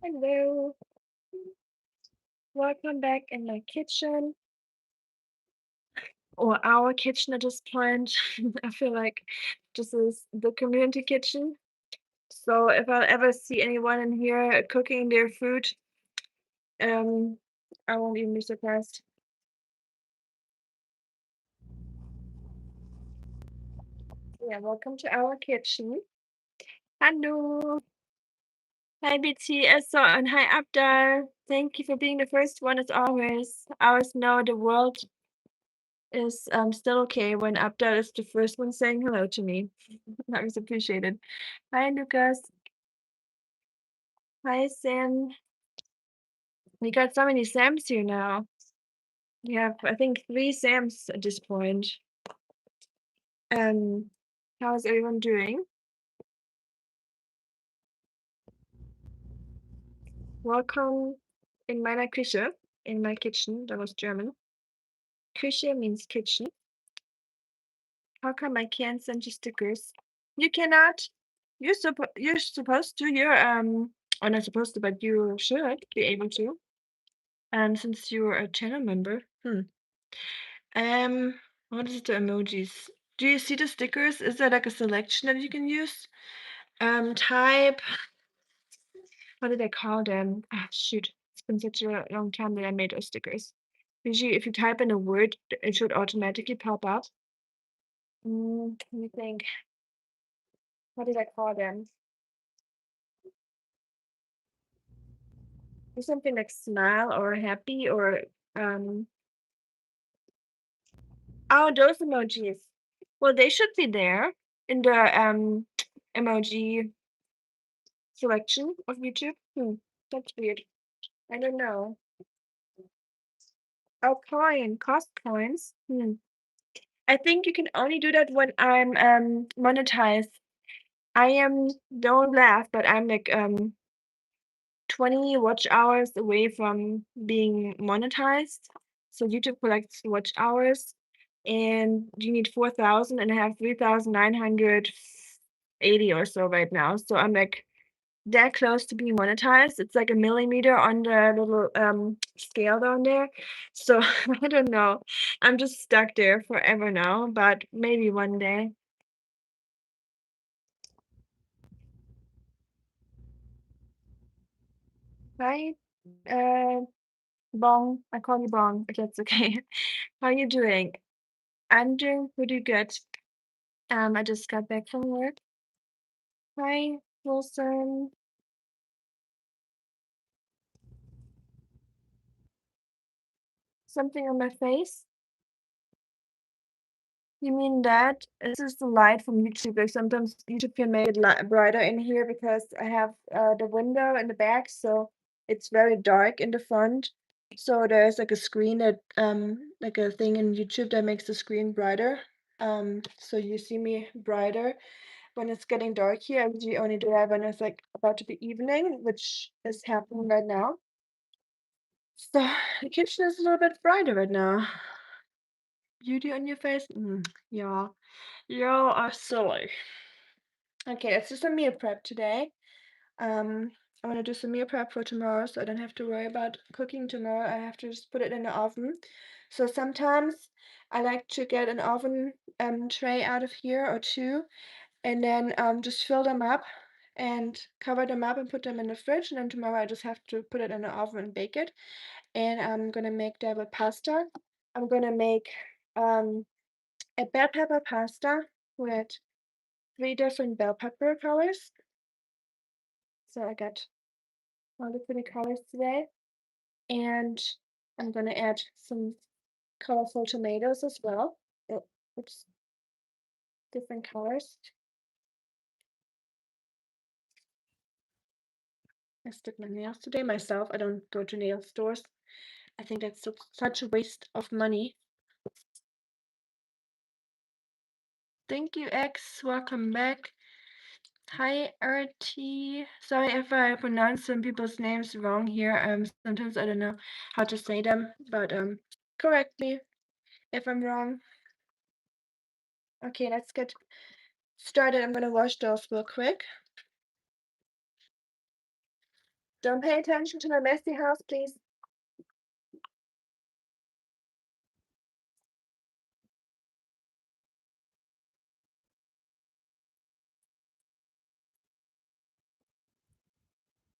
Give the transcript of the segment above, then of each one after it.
Hello, welcome back in my kitchen or our kitchen at this point. I feel like this is the community kitchen. So if I ever see anyone in here cooking their food, um, I won't even be surprised. Yeah, welcome to our kitchen. Hello. Hi BTS and hi Abdal. Thank you for being the first one as always. I always know the world is still okay when Abdal is the first one saying hello to me. That was appreciated. Hi, Lucas. Hi, Sam. We got so many Sams here now. We have, I think, 3 Sams at this point. How is everyone doing? Welcome in meiner Küche, in my kitchen. That was German. Küche means kitchen. How come I can't send you stickers? You cannot. You're supposed to. Or not supposed to, but you should be able to. Since you're a channel member. What is the emojis? Do you see the stickers? Is there like a selection that you can use? Type. What did I call them? Ah, shoot. It's been such a long time that I made those stickers. Usually, if you type in a word, it should automatically pop up. Let me think. What did I call them? Something like smile or happy or oh, those emojis. Well, they should be there in the emoji selection of YouTube. That's weird. I don't know. Oh, cost coins. I think you can only do that when I'm monetized. I am, don't laugh, but I'm like 20 watch hours away from being monetized. So YouTube collects watch hours and you need 4,000 and I have 3,980 or so right now. So I'm like that close to being monetized. It's like a millimeter on the little scale down there. So I don't know. I'm just stuck there forever now, but maybe one day. Right? Uh, Bong. I call you Bong, if that's okay. How are you doing? I'm doing pretty good. I just got back from work. Hi, Wilson. Something on my face? You mean that? This is the light from YouTube. Like sometimes YouTube can make it brighter in here because I have the window in the back, so it's very dark in the front. So there's like a screen that like a thing in YouTube that makes the screen brighter. So you see me brighter when it's getting dark here. I usually only do that when it's like about to be evening, which is happening right now. So the kitchen is a little bit brighter right now. Beauty on your face? Yeah. You are silly. Okay, let's do some meal prep today. I want to do some meal prep for tomorrow, so I don't have to worry about cooking tomorrow. I have to just put it in the oven. So sometimes I like to get an oven tray out of here or two, and then just fill them up and cover them up and put them in the fridge. And then tomorrow I just have to put it in the oven and bake it. And I'm gonna make that with pasta. I'm gonna make a bell pepper pasta with 3 different bell pepper colors. So I got all the pretty colors today. And I'm gonna add some colorful tomatoes as well. Oops, different colors. I did my nails today myself. I don't go to nail stores. I think that's such a waste of money. Thank you, X. Welcome back. Hi, RT. Sorry if I pronounce some people's names wrong here. Sometimes I don't know how to say them, but correct me if I'm wrong. Okay, let's get started. I'm gonna wash those real quick. Don't pay attention to my messy house, please.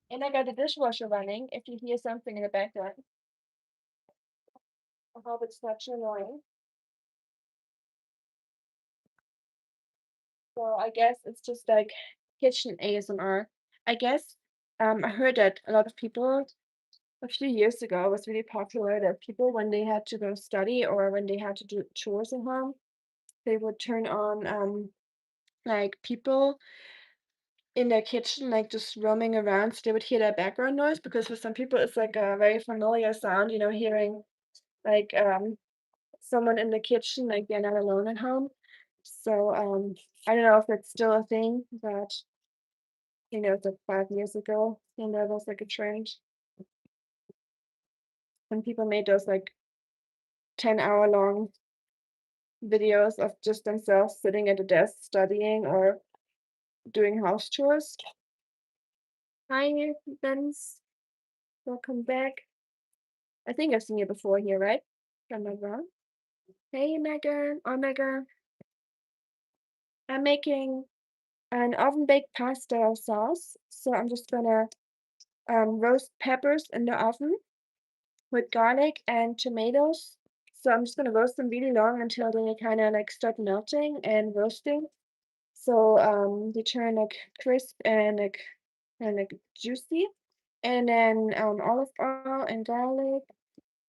And I got the dishwasher running if you hear something in the background. I hope it's not too annoying. So I guess it's just like kitchen ASMR. I guess I heard that a lot of people a few years ago it was really popular that people when they had to go study or when they had to do chores at home, they would turn on like people in their kitchen like just roaming around so they would hear that background noise because for some people it's like a very familiar sound, you know, hearing like someone in the kitchen, like they're not alone at home. So I don't know if it's still a thing, but you know, it's like 5 years ago, and that was like a trend. And people made those like 10-hour long videos of just themselves sitting at a desk studying or doing house chores. Hi, Benz. Welcome back. I think I've seen you before here, right? Am I wrong? Hey, Megan. Oh, Megan. I'm making an oven-baked pasta sauce. So I'm just gonna roast peppers in the oven with garlic and tomatoes. So I'm just gonna roast them really long until they kind of like start melting and roasting. So they turn like crisp and like juicy. And then olive oil and garlic.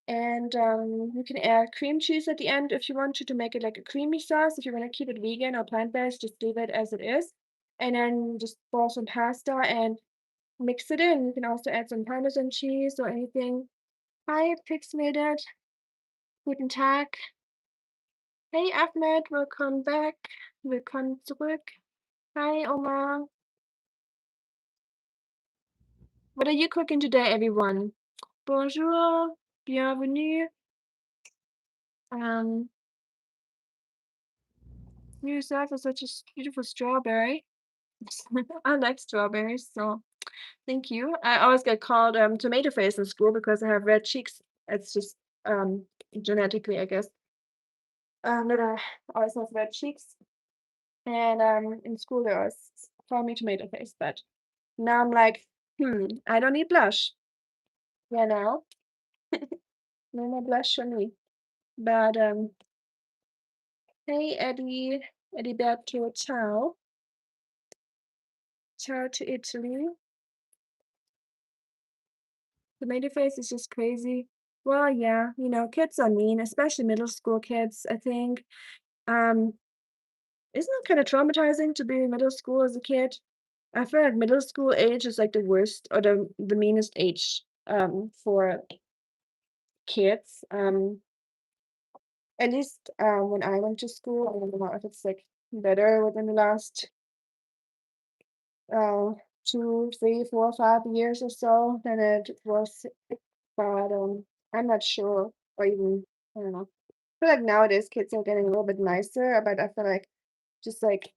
And you can add cream cheese at the end if you want to make it like a creamy sauce. If you want to keep it vegan or plant-based, just leave it as it is. And then just boil some pasta and mix it in. You can also add some Parmesan cheese or anything. Hi, Pixmated. Guten Tag. Hey, Ahmed, welcome back. Willkommen zurück. Hi, Omar. What are you cooking today, everyone? Bonjour, bienvenue. Um, you yourself are such a beautiful strawberry. I like strawberries, so thank you. I always get called tomato face in school because I have red cheeks. It's just um genetically, I guess. That I always have red cheeks. And in school they always call me tomato face, but now I'm like, I don't need blush. You know? No more blush for me. But hey Eddie, Ediberto, ciao. Ciao to Italy. Tomato face is just crazy. Well, yeah, you know, kids are mean, especially middle school kids, I think. Um, isn't it kind of traumatizing to be in middle school as a kid? I feel like middle school age is like the worst or the meanest age for kids. At least when I went to school, I don't know if it's like better within the last uh 2, 3, 4, 5 years or so than it was, but I'm not sure or even I don't know. I feel like nowadays kids are getting a little bit nicer, but I feel like just like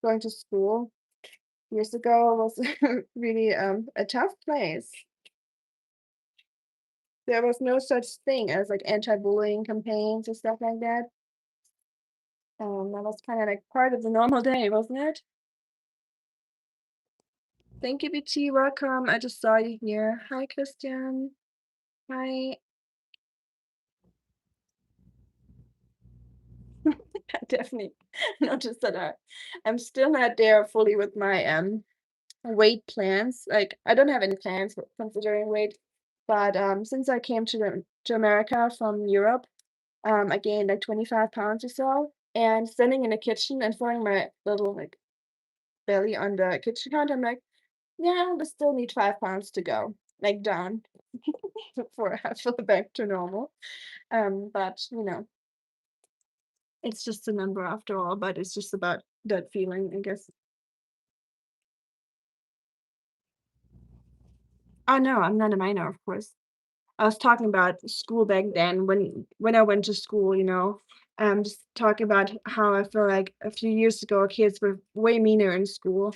going to school years ago was really a tough place. There was no such thing as like anti-bullying campaigns or stuff like that. That was kind of like part of the normal day, wasn't it? Thank you, BT. Welcome. I just saw you here. Hi, Christian. Hi. I definitely noticed that I'm still not there fully with my weight plans. Like I don't have any plans for considering weight, but since I came to America from Europe, I gained like 25 pounds or so. And standing in the kitchen and throwing my little like belly on the kitchen counter, I'm like, yeah, we still need 5 pounds to go, like down before I feel back to normal. But you know, it's just a number after all, but it's just about that feeling, I guess. Oh no, I'm not a minor, of course. I was talking about school back then when I went to school, you know. Just talking about how I feel like a few years ago kids were way meaner in school.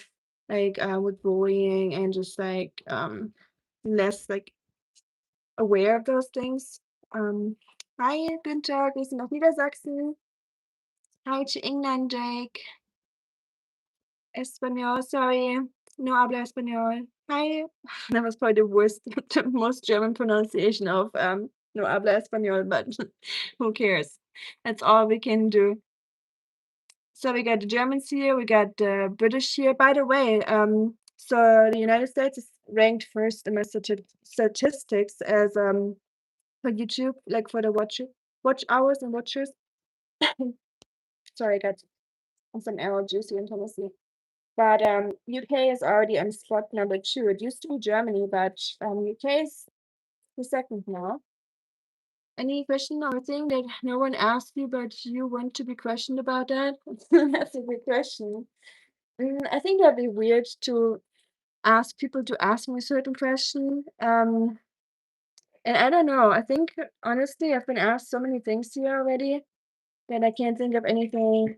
like with bullying and just like less like aware of those things. Hi, Günther, wir sind nach Niedersachsen. Hi to England, Jake. Espanol, sorry. No habla español. Hi. That was probably the worst, the most German pronunciation of no habla español, but who cares? That's all we can do. So we got the Germans here, we got the British here. By the way, so the United States is ranked first in my statistics as for YouTube, like for the watch hours and watchers. Sorry, I got some allergies here in Tennessee. But UK is already on spot number 2. It used to be Germany, but UK is the second now. Any question or thing that no one asked you, but you want to be questioned about that? That's a good question. I think that'd be weird to ask people to ask me a certain question. And I don't know. I think honestly, I've been asked so many things here already that I can't think of anything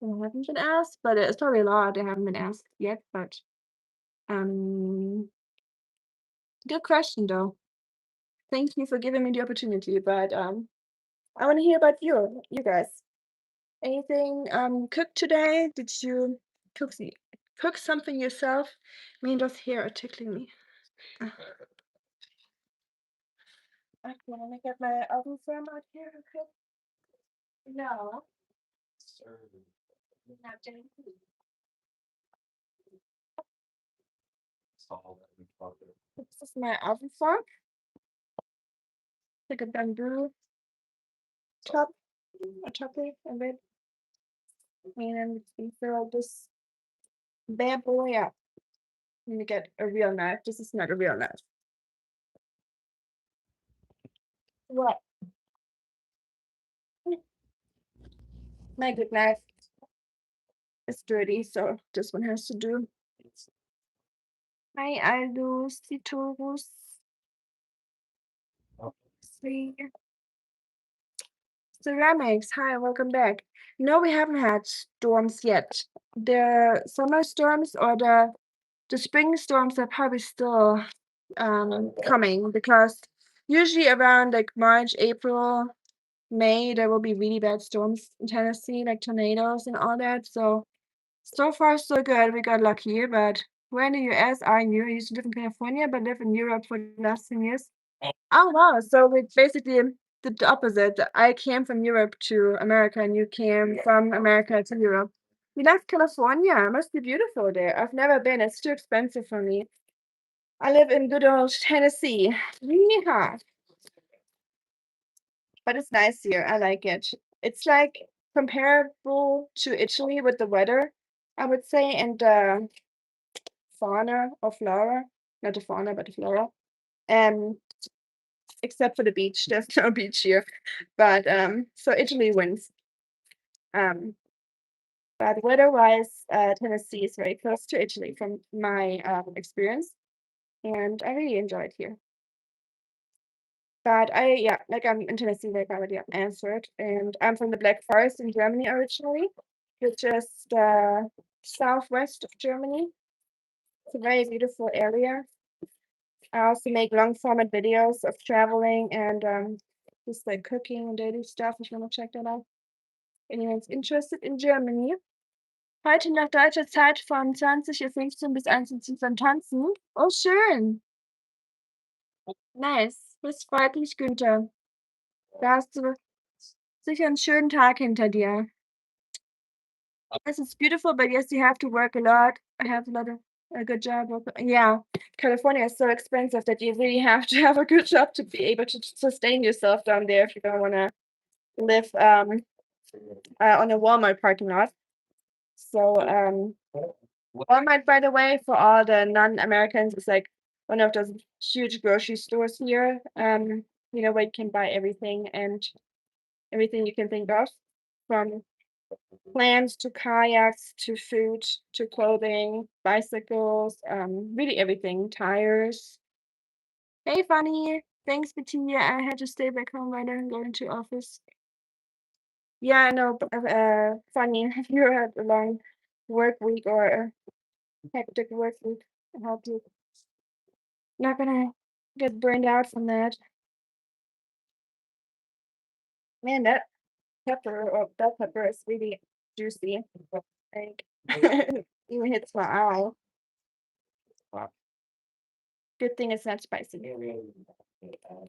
that haven't been asked. But it's probably a lot that haven't been asked yet. But um, good question though. Thank you for giving me the opportunity. But I want to hear about you guys. Anything cooked today? Did you cook something yourself? I mean, those hair are tickling me. Let me get my oven from out here. Okay. No. Not doing it. This is my oven fork. Like a bamboo top, a topper of it. And then we fill this bad boy up. Let me get a real knife. This is not a real knife. What? My good knife is dirty, so this one has to do. Hi, Aldo, Citorus. See. Ceramics, hi, welcome back. No, we haven't had storms yet. The summer storms or the spring storms are probably still coming because usually around like March, April, May, there will be really bad storms in Tennessee, like tornadoes and all that. So far so good. We got lucky, but where in the US are you? I used to live in California, but live in Europe for the last 10 years. Oh wow! So we basically did the opposite. I came from Europe to America, and you came from America to Europe. We left California. It must be beautiful there. I've never been. It's too expensive for me. I live in good old Tennessee. Yeehaw. But it's nice here. I like it. It's like comparable to Italy with the weather, I would say, and the fauna or flora. Not the fauna, but the flora. Um, except for the beach. There's no beach here. But so Italy wins. Um, but weather-wise, Tennessee is very close to Italy from my experience, and I really enjoyed here. But yeah, like I'm in Tennessee, like I already answered, and I'm from the Black Forest in Germany originally, which is the southwest of Germany. It's a very beautiful area. I also make long format videos of traveling and just like cooking and daily stuff if you want to check that out. Anyone's interested in Germany? Heute nach deutscher Zeit von 20:15 bis 21:00 beim Tanzen. Oh, schön. Nice. Das freut mich, Günther. Da hast du sicher einen schönen Tag hinter dir. Yes, it's beautiful, but yes, you have to work a lot. I have a good job. Yeah, California is so expensive that you really have to have a good job to be able to sustain yourself down there if you don't want to live on a Walmart parking lot. So Walmart, by the way, for all the non-Americans, is like one of those huge grocery stores here. Where you can buy everything and everything you can think of, from plants to kayaks to food to clothing, bicycles, really everything, tires. Hey, Funny. Thanks, Bettina. I had to stay back home right now and go into office. Yeah, I know. Funny. If you had a long work week or hectic work week. I hope you're not gonna get burned out from that. Man, that pepper or bell pepper is really juicy. Like even hits my eye. Well, good thing it's not spicy.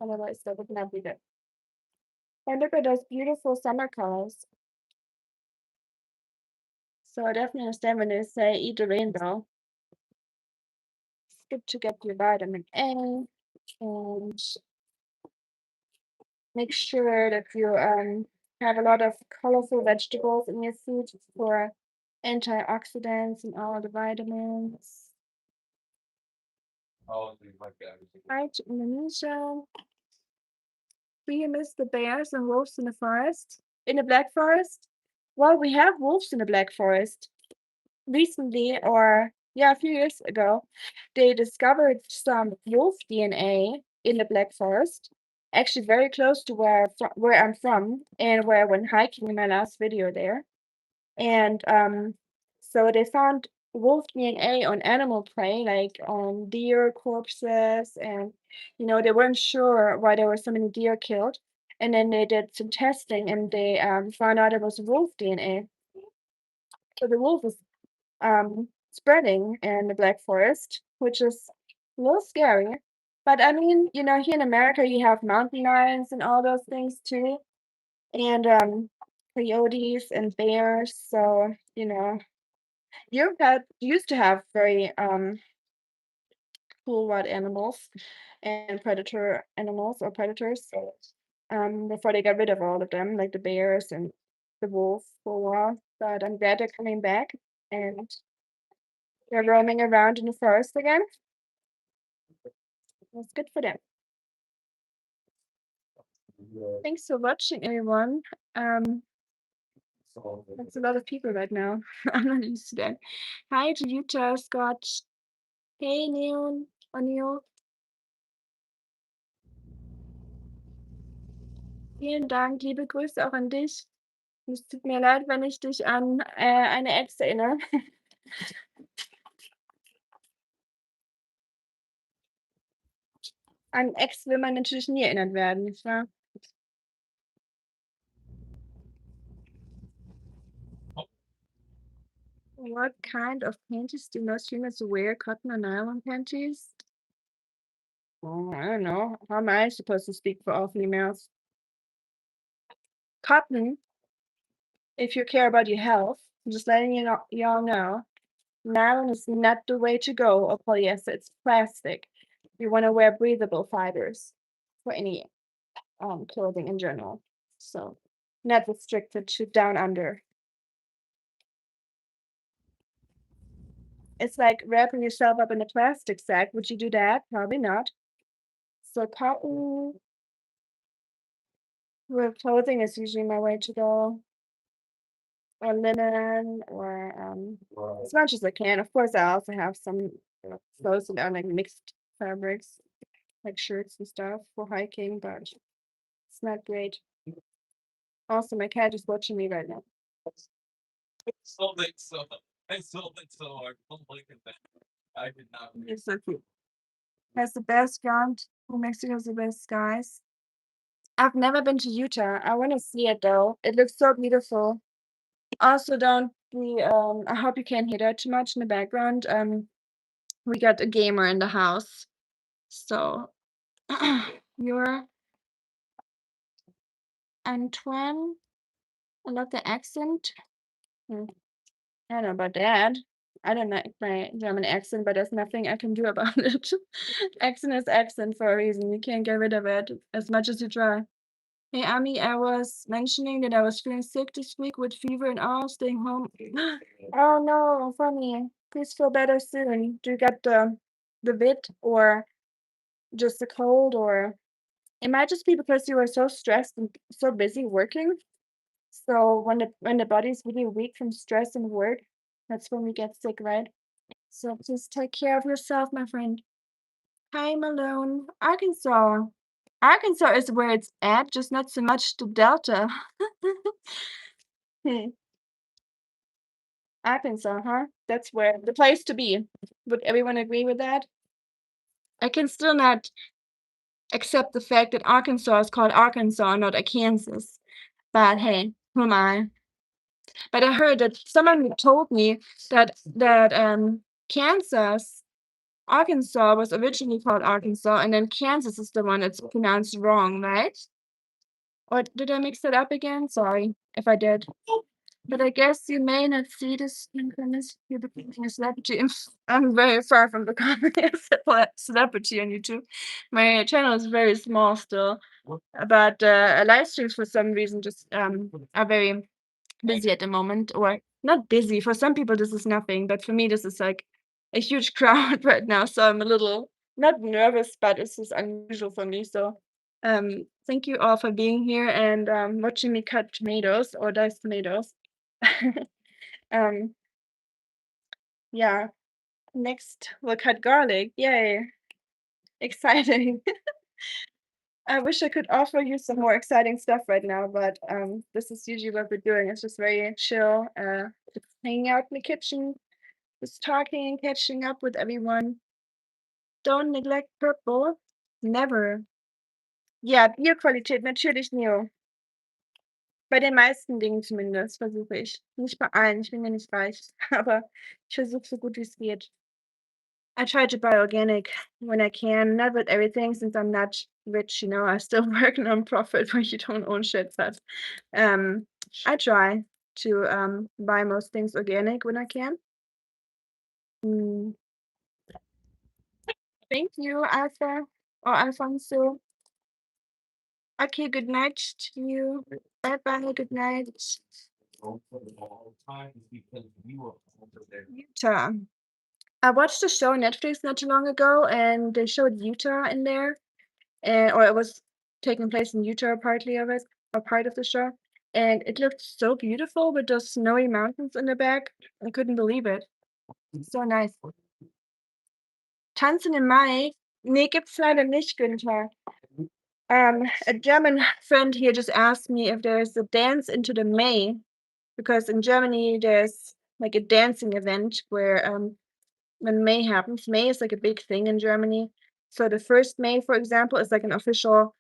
Otherwise, that would not be good. And look at those beautiful summer colors. So I definitely understand when they say eat the rainbow. It's good to get your vitamin A and make sure that you have a lot of colorful vegetables in your food for antioxidants and all the vitamins. Hi to Indonesia. Do you miss the bears and wolves in the forest? In the Black Forest? Well, we have wolves in the Black Forest. Recently, or yeah, a few years ago, they discovered some wolf DNA in the Black Forest, actually very close to where I'm from and where I went hiking in my last video there. And so they found wolf DNA on animal prey, like on deer corpses, and they weren't sure why there were so many deer killed. And then they did some testing, and they found out it was wolf DNA. So the wolf is spreading in the Black Forest, which is a little scary. But I mean, here in America, you have mountain lions and all those things too, and coyotes and bears. So, used to have very cool wild animals and predator animals or predators. Before they got rid of all of them, like the bears and the wolf for a while. But I'm glad they're coming back and they're roaming around in the forest again. That's good for them. Thanks for watching, everyone. That's a lot of people right now. I'm not used to that. Hi to Utah, Scott. Hey, Neon, O'Neill. Vielen Dank, liebe Grüße auch an dich. Es tut mir leid, wenn ich dich an eine Ex erinnere. An Ex will man natürlich nie erinnert werden, nicht wahr? What kind of panties do most females wear? Cotton or nylon panties? Oh, I don't know. How am I supposed to speak for all females? Cotton, if you care about your health, I'm just letting y'all know. Nylon is not the way to go, or polyester. It's plastic. You want to wear breathable fibers for any clothing in general. So, not restricted to down under. It's like wrapping yourself up in a plastic sack. Would you do that? Probably not. So, cotton with clothing is usually my way to go, or linen, or as much as I can. Of course, I also have some clothes that are like mixed fabrics, like shirts and stuff for hiking, but it's not great. Also, my cat is watching me right now. It's so cute. Has the best ground. New Mexico has the best skies. I've never been to Utah. I want to see it though. It looks so beautiful. Also, don't be I hope you can't hear that too much in the background. We got a gamer in the house. So you're Antoine. I love the accent. Hmm, I don't know about that. I don't like my German accent, but there's nothing I can do about it. Accent is accent for a reason. You can't get rid of it as much as you try. Hey, Ami, I was mentioning that I was feeling sick this week with fever and all, staying home. Oh no, funny. Please feel better soon. Do you get the vid or just a cold, or it might just be because you were so stressed and so busy working. So when the body's really weak from stress and work, that's when we get sick, right? So just take care of yourself, my friend. Hi, Malone. Arkansas. Arkansas is where it's at, just not so much the Delta. Hmm. Arkansas, huh? That's where the place to be. Would everyone agree with that? I can still not accept the fact that Arkansas is called Arkansas, not Arkansas. But hey, who am I? But I heard that someone told me that Kansas, Arkansas was originally called Arkansas, and then Kansas is the one that's pronounced wrong, right? Or did I mix it up again? Sorry if I did. But I guess you may not see this synchronous. You're becoming a celebrity. I'm very far from becoming a celebrity on YouTube. My channel is very small still, but live streams for some reason just are very busy at the moment, or not busy. For some people, this is nothing, but for me, this is like a huge crowd right now. So I'm a little not nervous, but it's just unusual for me. So thank you all for being here and watching me cut tomatoes or dice tomatoes. um, yeah. Next, we'll cut garlic. Yay! Exciting. I wish I could offer you some more exciting stuff right now, but this is usually what we're doing. It's just very chill, just hanging out in the kitchen, just talking and catching up with everyone. Don't neglect purple. Never. Ja, Bierqualität natürlich Neo. Bei den meisten Dingen zumindest versuche ich. Nicht bei allen, ich bin ja nicht reich, aber ich versuche so gut wie es geht. I try to buy organic when I can, not with everything since I'm not rich, you know, I still work non-profit where you don't own shit, but I try to buy most things organic when I can. Mm, thank you, Alpha or Alfonso. Okay, good night to you. Bye bye, good night. Utah. I watched a show on Netflix not too long ago, and they showed Utah in there, and or it was taking place in Utah, partly of it, or part of the show, and it looked so beautiful with those snowy mountains in the back. I couldn't believe it. So nice. Tanzen im Mai? Nee, gibt's leider nicht, Günther. A German friend here just asked me if there's a dance into the May, because in Germany there's like a dancing event where when May happens, May is like a big thing in Germany. So the first May, for example, is like an official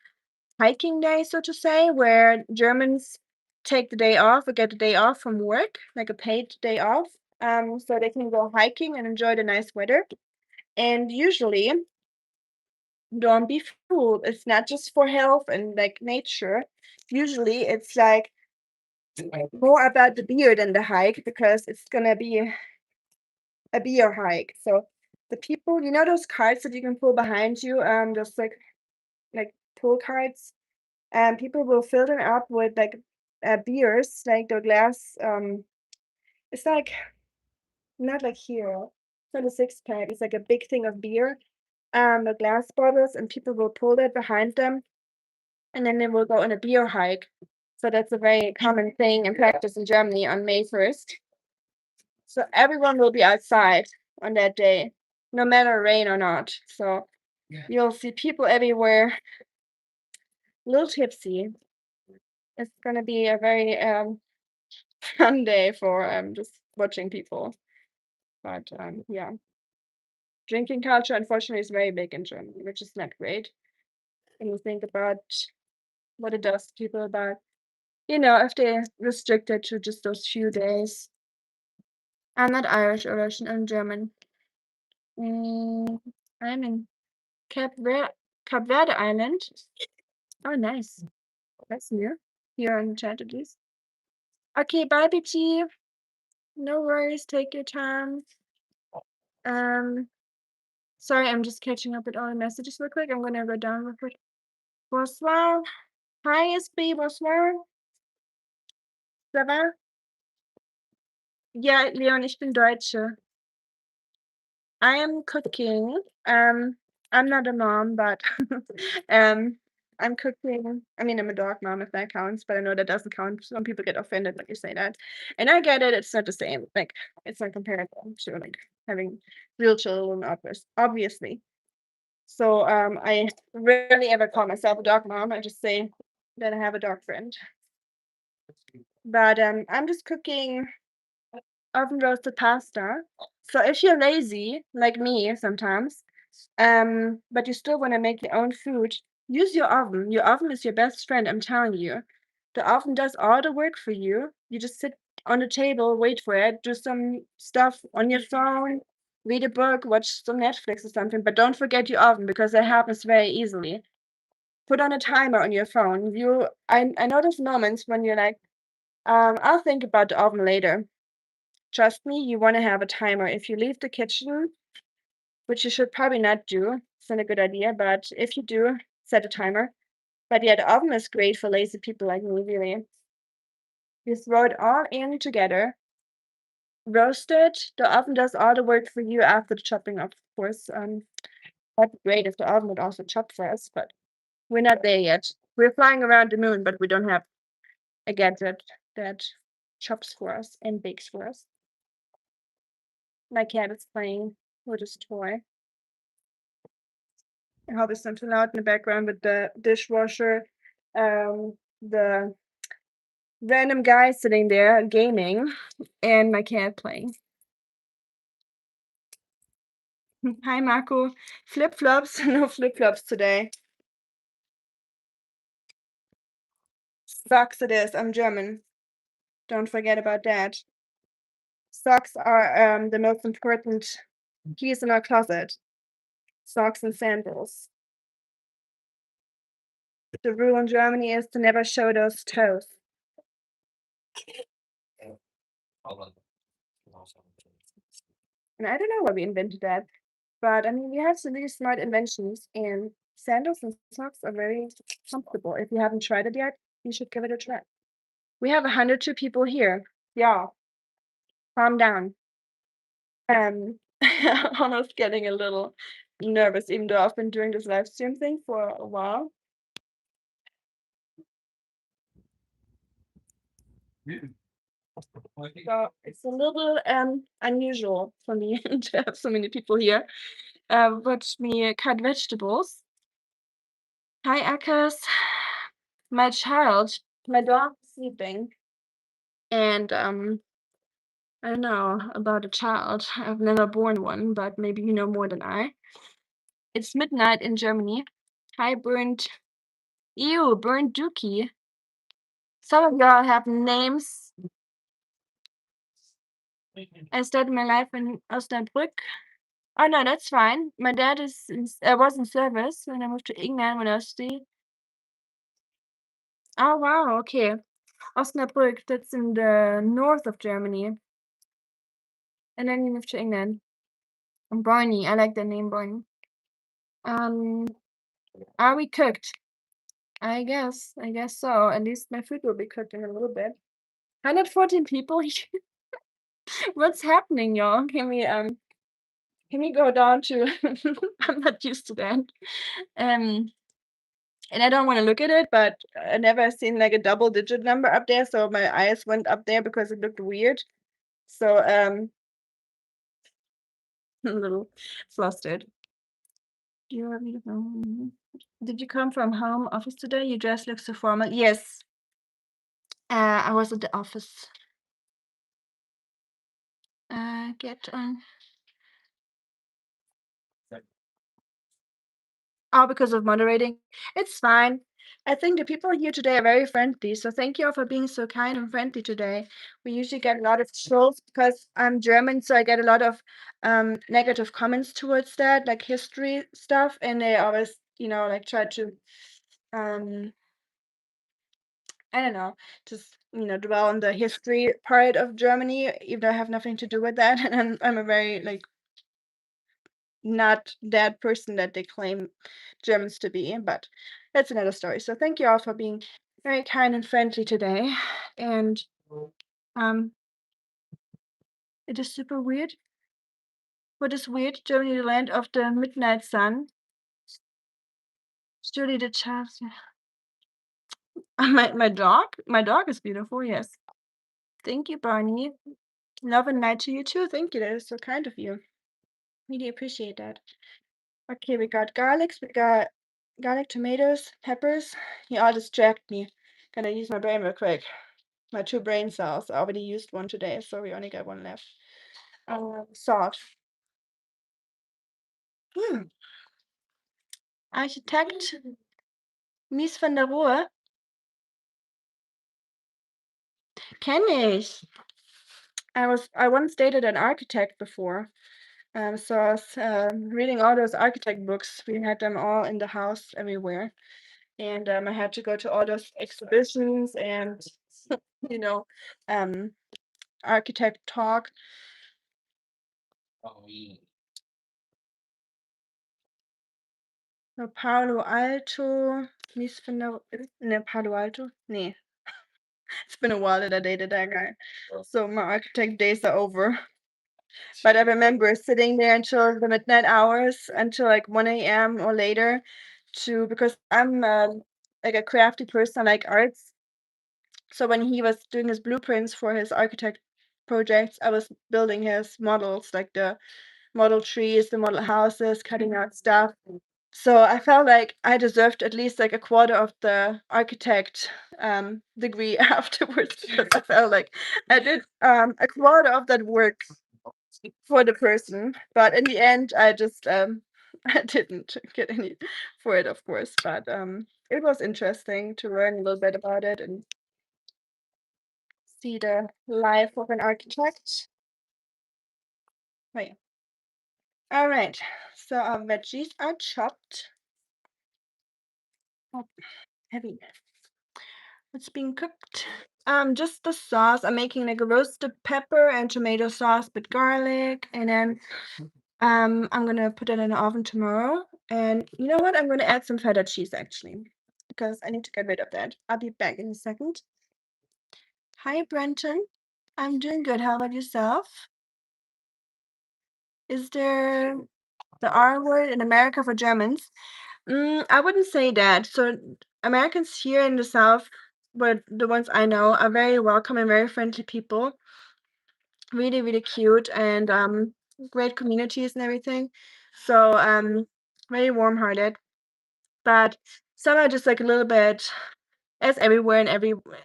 hiking day, so to say, where Germans take the day off or get the day off from work, like a paid day off, so they can go hiking and enjoy the nice weather. And usually, don't be fooled, it's not just for health and like nature. Usually, it's like more about the beer than the hike because it's gonna be a beer hike. So the people, you know, those carts that you can pull behind you, those like pull carts. People will fill them up with like beers, like the glass. It's like not like here. It's not a six pack. It's like a big thing of beer. The glass bottles, and people will pull that behind them, and then they will go on a beer hike. So that's a very common thing in practice in Germany on May 1st. So everyone will be outside on that day, no matter rain or not. So you'll see people everywhere, a little tipsy. It's gonna be a very fun day for just watching people. But yeah, drinking culture unfortunately is very big in Germany, which is not great when you think about what it does to people. But you know, if they're restricted to just those few days. I'm not Irish or Russian, I'm German. Mm, I'm in Cape Verde Island. Oh, nice. That's new. Here on chat at least. Okay, bye, BT. No worries. Take your time. Um, sorry, I'm just catching up with all the messages real quick. I'm gonna go down real quick. Bonsoir. Hi, SB. Bonsoir. Ça va? Ja, Leon, ich bin Deutsche. I am cooking. I'm not a mom, but um, I'm cooking. I mean, I'm a dog mom if that counts, but I know that doesn't count. Some people get offended when you say that, and I get it. It's not the same. Like, it's not comparable to like having real children, obviously. So I rarely ever call myself a dog mom. I just say that I have a dog friend. But I'm just cooking oven roasted pasta. So if you're lazy, like me sometimes, but you still wanna make your own food, use your oven. Your oven is your best friend, I'm telling you. The oven does all the work for you. You just sit on the table, wait for it, do some stuff on your phone, read a book, watch some Netflix or something, but don't forget your oven because that happens very easily. Put on a timer on your phone. I know those moments when you're like, I'll think about the oven later. Trust me, you wanna have a timer. If you leave the kitchen, which you should probably not do, it's not a good idea, but if you do, set a timer. But yeah, the oven is great for lazy people like me, really. You throw it all in together, roast it. The oven does all the work for you after the chopping, of course. That'd be great if the oven would also chop for us, but we're not there yet. We're flying around the moon, but we don't have a gadget that chops for us and bakes for us. My cat is playing with his toy. I hope it's not too loud in the background with the dishwasher. The random guy sitting there gaming, and my cat playing. Hi, Marco. Flip-flops? No flip-flops today. Socks it is. I'm German. Don't forget about that. Socks are the most important keys in our closet. Socks and sandals. The rule in Germany is to never show those toes. And I don't know why we invented that, but I mean, we have some really smart inventions, and sandals and socks are very comfortable. If you haven't tried it yet, you should give it a try. We have 102 people here. Yeah, calm down. Almost getting a little nervous, even though I've been doing this live stream thing for a while. So it's a little unusual for me to have so many people here watch me cut vegetables. Hi, Akkas. My child, my dog is sleeping, and I don't know about a child. I've never born one, but maybe you know more than I. It's midnight in Germany. Hi, burnt. Ew, burnt dookie. Some of y'all have names. I started my life in Osnabrück. Oh no, that's fine. My dad was in service when I moved to England when I was 3. Oh wow, okay. Osnabrück, that's in the north of Germany. And then you moved to England. And Barney, I like the name Barney. Are we cooked? I guess so. At least my food will be cooked in a little bit. 114 people. What's happening, y'all? Can we go down to I'm not used to that. And I don't want to look at it, but I never seen like a double-digit number up there, so my eyes went up there because it looked weird. So a little flustered. Did you come from home office today? Your dress looks so formal. Yes. I was at the office. Get on. Oh, because of moderating? It's fine. I think the people here today are very friendly, so thank you all for being so kind and friendly today. We usually get a lot of trolls because I'm German, so I get a lot of negative comments towards that, like history stuff, and they always, like try to I don't know, just dwell on the history part of Germany, even though I have nothing to do with that. And I'm a very like not that person that they claim Germans to be, but that's another story. So thank you all for being very kind and friendly today. And um it is super weird. What is weird? Germany, the land of the midnight sun. Surely the child. My dog is beautiful, yes. Thank you, Barney. Love and light to you too. Thank you. That is so kind of you. Really appreciate that. Okay, we got garlics, we got garlic, tomatoes, peppers. You all distract me. Gonna use my brain real quick. my 2 brain cells. I already used one today, so we only got one left. Salt. Architekt Mies van der Rohe? Kenne ich. I once dated an architect before. So I was reading all those architect books. We had them all in the house everywhere. And I had to go to all those exhibitions and, you know, um, architect talk. Palo Alto, Mies van der ne, Palo Alto? Nee. It's been a while that I dated that guy. So my architect days are over. But I remember sitting there until the midnight hours, until like 1 a.m. or later, because I'm like a crafty person, I like arts. So when he was doing his blueprints for his architect projects, I was building his models, like the model trees, the model houses, cutting out stuff. So I felt like I deserved at least like a quarter of the architect degree afterwards, because I felt like I did a quarter of that work for the person. But in the end, I just I didn't get any for it, of course. But it was interesting to learn a little bit about it and see the life of an architect. Right. All right. So our veggies are chopped. Oh, heavy. What's being cooked? Just the sauce. I'm making like a roasted pepper and tomato sauce with garlic, and then I'm gonna put it in the oven tomorrow. And you know what? I'm gonna add some feta cheese actually, because I need to get rid of that. I'll be back in a second. Hi, Brenton. I'm doing good. How about yourself? Is there the R word in America for Germans? I wouldn't say that. So Americans here in the South, but the ones I know, are very welcome and very friendly people. Really, really cute and great communities and everything. So very warm-hearted. But some are just like a little bit, as everywhere in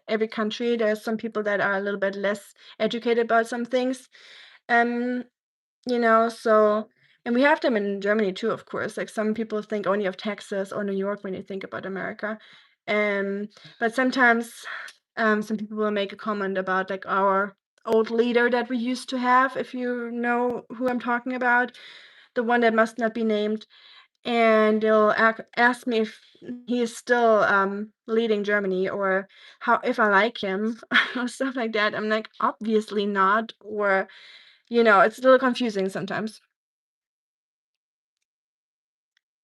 every country, there's some people that are a little bit less educated about some things. Um, so and we have them in Germany too, of course. Like some people think only of Texas or New York when you think about America. But sometimes some people will make a comment about like our old leader that we used to have, if you know who I'm talking about, the one that must not be named. And they'll ask me if he is still leading Germany, or if I like him or stuff like that. I'm like, obviously not. Or it's a little confusing sometimes.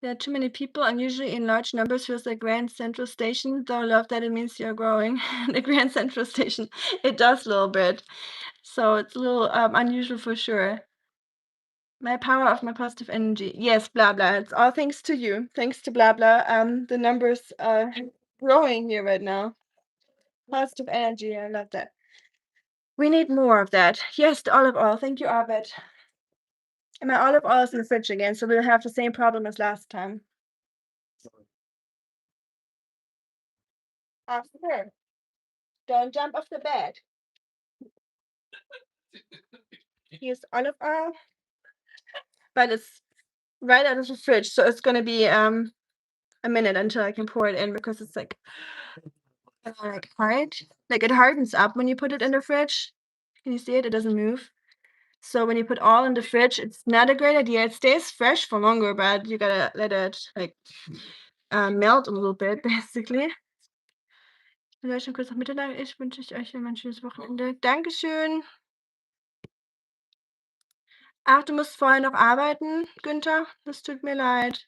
There are too many people, and usually in large numbers feels like Grand Central Station. Though I love that it means you're growing. The Grand Central Station, it does a little bit. So it's a little unusual for sure. My power of my positive energy. Yes, blah blah. It's all thanks to you. Thanks to blah blah. The numbers are growing here right now. Positive energy. I love that. We need more of that. Yes, the olive oil. Thank you, Arvid. And my olive oil is in the fridge again, so we'll have the same problem as last time. After. Don't jump off the bed. Here's olive oil, but it's right out of the fridge, so it's gonna be a minute until I can pour it in, because it's like hard. Like it hardens up when you put it in the fridge. Can you see it? It doesn't move. So when you put all in the fridge, it's not a great idea. It stays fresh for longer, but you gotta let it like melt a little bit, basically. Vielleicht schon kurz nach Mitternacht ist, wünsche ich euch ein schönes Wochenende. Dankeschön. Ach, du musst vorher noch arbeiten, Günther? Das tut mir leid.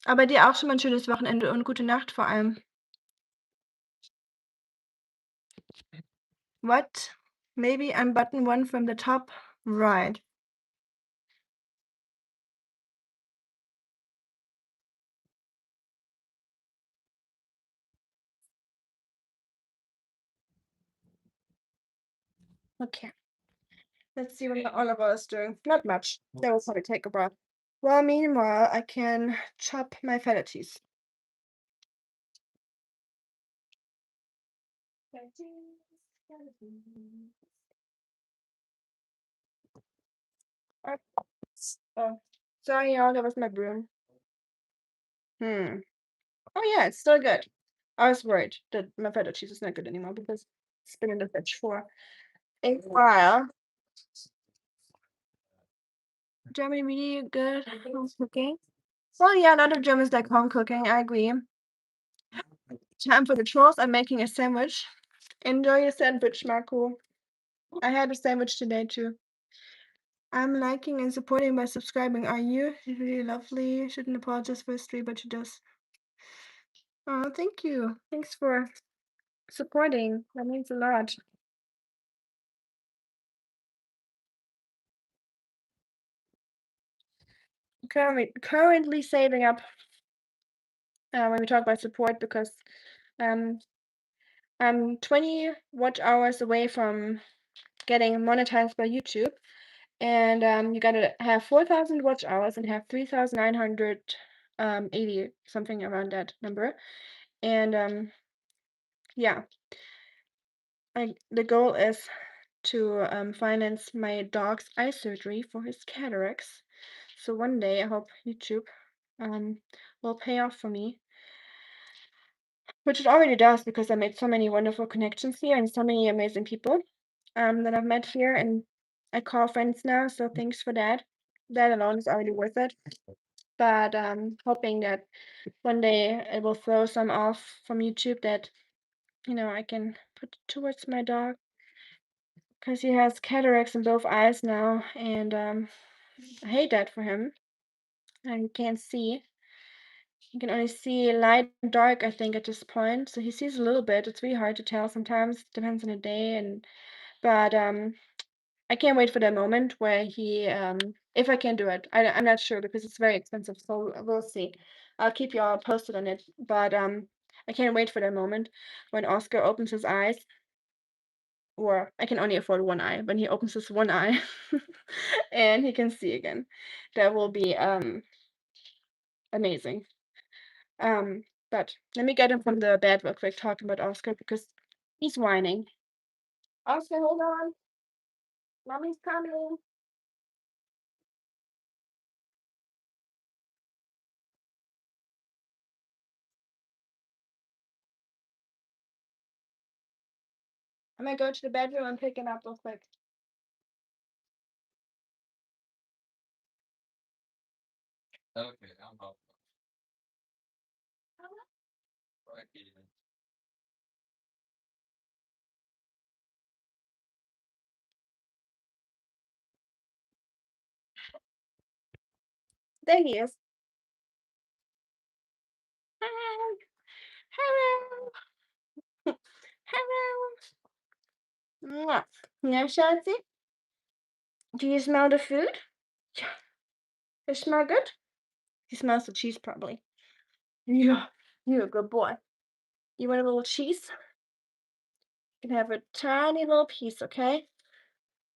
Aber dir auch schon mal 'n schönes Wochenende und gute Nacht vor allem. What? Maybe I'm button 1 from the top right. Okay. Let's see what the Oliver is doing. Not much. That will probably take a breath. Well, meanwhile, I can chop my feta cheese. Oh, sorry, y'all. That was my broom. Oh yeah, it's still good. I was worried that my feta cheese is not good anymore because it's been in the fridge for a while. Germany really good home cooking. Well, yeah, a lot of Germans like home cooking. I agree. Time for the chores. I'm making a sandwich. Enjoy your sandwich, Marco. I had a sandwich today too. I'm liking and supporting by subscribing. Are you? She's really lovely. Shouldn't apologize for history, but she does. Oh, thank you. Thanks for supporting. That means a lot. Currently saving up when we talk about support because um, I'm 20 watch hours away from getting monetized by YouTube. And you gotta have 4,000 watch hours and have 3,980, something around that number. And yeah, the goal is to finance my dog's eye surgery for his cataracts. So one day I hope YouTube will pay off for me, which it already does because I made so many wonderful connections here and so many amazing people that I've met here, and I call friends now. So thanks for that. That alone is already worth it. But hoping that one day it will throw some off from YouTube that I can put towards my dog because he has cataracts in both eyes now, and I hate that for him. And he can't see. He can only see light and dark, I think, at this point. So he sees a little bit. It's really hard to tell sometimes. Depends on the day, but I can't wait for that moment where he if I can do it. I'm not sure because it's very expensive, so we'll see. I'll keep you all posted on it. But I can't wait for that moment when Oscar opens his eyes, or I can only afford one eye, when he opens his one eye and he can see again. That will be amazing. But let me get him from the bed real quick talking about Oscar because he's whining. Oscar, hold on. Mommy's coming. I'm gonna go to the bedroom and pick him up real quick. Okay, I'm up. There he is. Hello. Hello. Hello. Mwah. Now, Shanti, do you smell the food? Yeah. It smell good? He smells the cheese probably. Yeah. You're a good boy. You want a little cheese? You can have a tiny little piece, okay?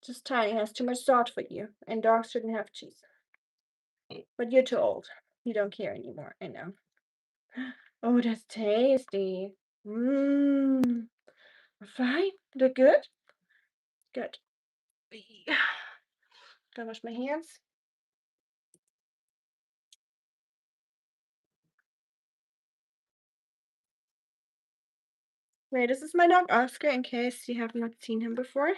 Just tiny. It has too much salt for you. And dogs shouldn't have cheese. But you're too old. You don't care anymore. I know. Oh, that's tasty. Mmm. Fine. They're good? Good. Gotta wash my hands. Wait, this is my dog Oscar, in case you have not seen him before.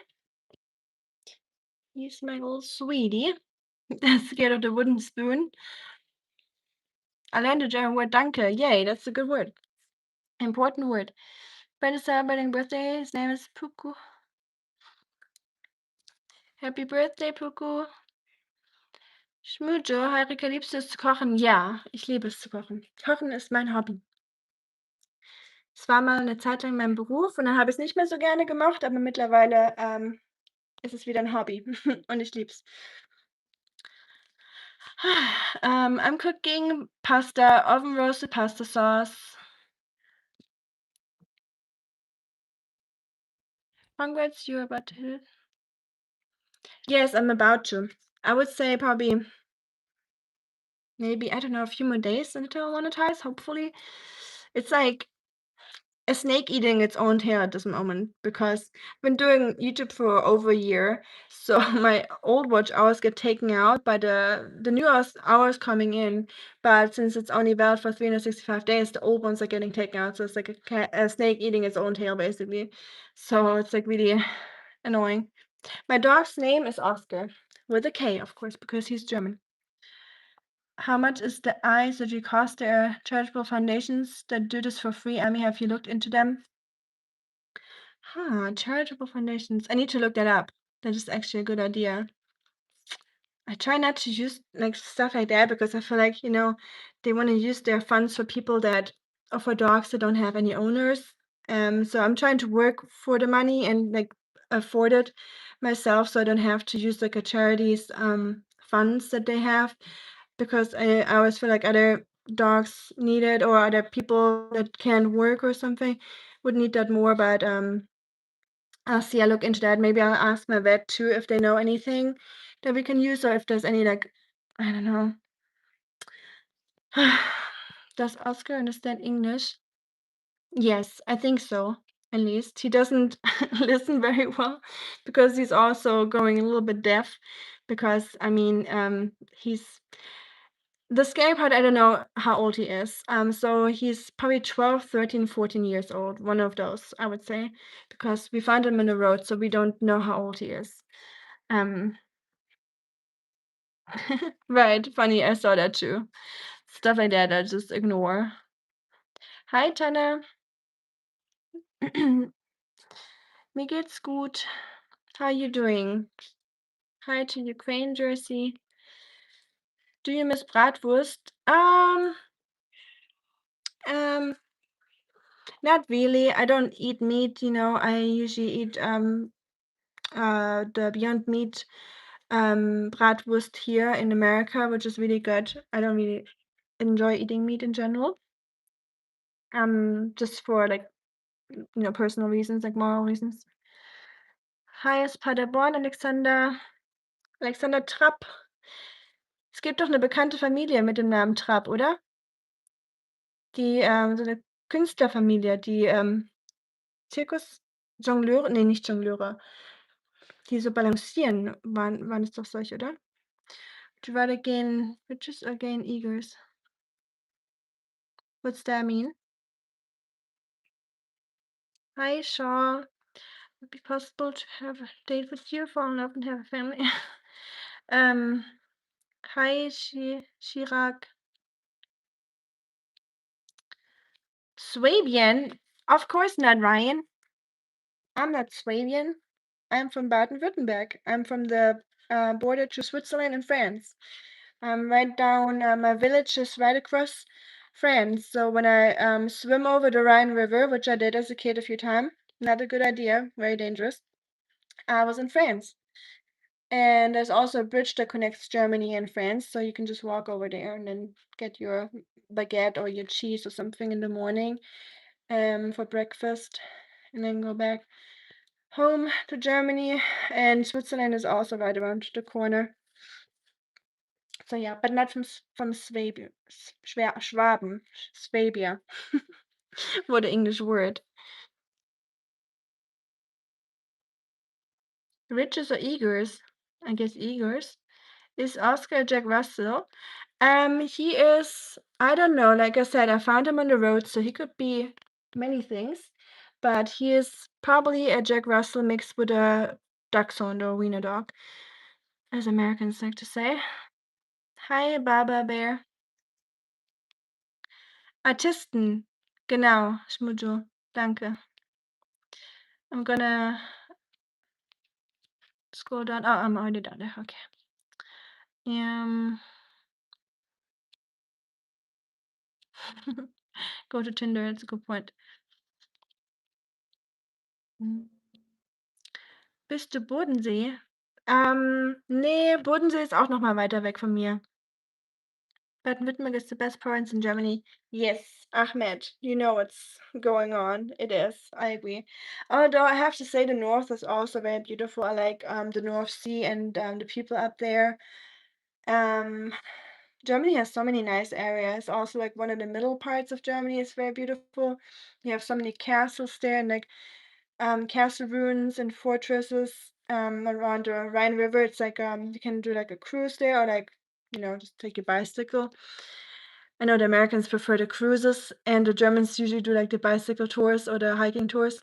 He's my little sweetie. Scared of the wooden spoon. I learned the German word danke. Yay, that's a good word. Important word. Friend is celebrating birthday. His name is Puku. Happy birthday, Puku. Schmujo, hi Rika, liebst du es zu kochen? Ja, ich liebe es zu kochen. Kochen ist mein Hobby. Es war mal eine Zeit lang mein Beruf und dann habe ich es nicht mehr so gerne gemacht, aber mittlerweile ist es wieder ein Hobby und ich liebe es. I'm cooking pasta, oven roasted pasta sauce. Congrats, you're about to. Yes, I'm about to. I would say probably maybe, I don't know, a few more days until I monetize, hopefully. It's like a snake eating its own tail at this moment because I've been doing YouTube for over a year, so my old watch hours get taken out by the new hours coming in, but since it's only valid for 365 days, the old ones are getting taken out, so it's like a snake eating its own tail, basically. So it's, like, really annoying. My dog's name is Oscar, with a K, of course, because he's German. How much is the eye surgery cost? There are charitable foundations that do this for free. Amy, have you looked into them? Charitable foundations. I need to look that up. That is actually a good idea. I try not to use like stuff like that because I feel like, they want to use their funds for people that or for dogs that don't have any owners. So I'm trying to work for the money and like afford it myself so I don't have to use like a charity's funds that they have because I always feel like other dogs need it or other people that can't work or something would need that more, but I'll see, I'll look into that. Maybe I'll ask my vet too if they know anything that we can use or if there's any like, I don't know. Does Oscar understand English? Yes, I think so. At least he doesn't listen very well because he's also going a little bit deaf because I mean he's the scary part, I don't know how old he is. So he's probably 12, 13, 14 years old, one of those, I would say, because we found him in the road, so we don't know how old he is. Um, right, funny, I saw that too. Stuff like that, I just ignore. Hi, Tana. Mir geht's gut. How are you doing? Hi to Ukraine, Jersey. Do you miss bratwurst? Not really. I don't eat meat, I usually eat the Beyond Meat bratwurst here in America, which is really good. I don't really enjoy eating meat in general. Just for like, personal reasons, like moral reasons. Hi aus Paderborn, Alexander. Alexander Trapp. Es gibt doch eine bekannte Familie mit dem Namen Trapp, oder? Die, so eine Künstlerfamilie, die, Zirkusjongleure, ne, nicht Jongleure, die so balancieren, waren es doch solche, oder? Would you rather gain riches or gain eagers? What's that mean? Hi, Shaw. Would it be possible to have a date with you, fall in love and have a family? Hi, Chirac. Swabian? Of course not, Ryan. I'm not Swabian. I'm from Baden-Württemberg. I'm from the border to Switzerland and France. I'm right down, my village is right across France. So when I swim over the Rhine River, which I did as a kid a few times, not a good idea, very dangerous, I was in France. And there's also a bridge that connects Germany and France, so you can just walk over there and then get your baguette or your cheese or something in the morning for breakfast, and then go back home to Germany. And Switzerland is also right around the corner. So yeah, but not from Swabia, Schwaben, Swabia. What an English word. Riches or eagers? I guess eagers. Is Oscar Jack Russell? He is, I don't know, like I said, I found him on the road, so he could be many things, but he is probably a Jack Russell mixed with a Dachshund or Wiener dog, as Americans like to say. Hi, Baba Bear. Artisten. Genau, Schmujo. Danke. I'm gonna scroll down. Oh, I'm already down there. Okay. Go to Tinder. That's a good point. Bist du Bodensee? Nee, Bodensee ist auch noch mal weiter weg von mir. Baden-Württemberg is the best province in Germany. Yes, Ahmed, you know what's going on. It is. I agree. Although I have to say the north is also very beautiful. I like the North Sea and the people up there. Germany has so many nice areas. Also, like one of the middle parts of Germany is very beautiful. You have so many castles there and like castle ruins and fortresses around the Rhine River. It's like you can do like a cruise there or like just take your bicycle. I know the Americans prefer the cruises, and the Germans usually do like the bicycle tours or the hiking tours.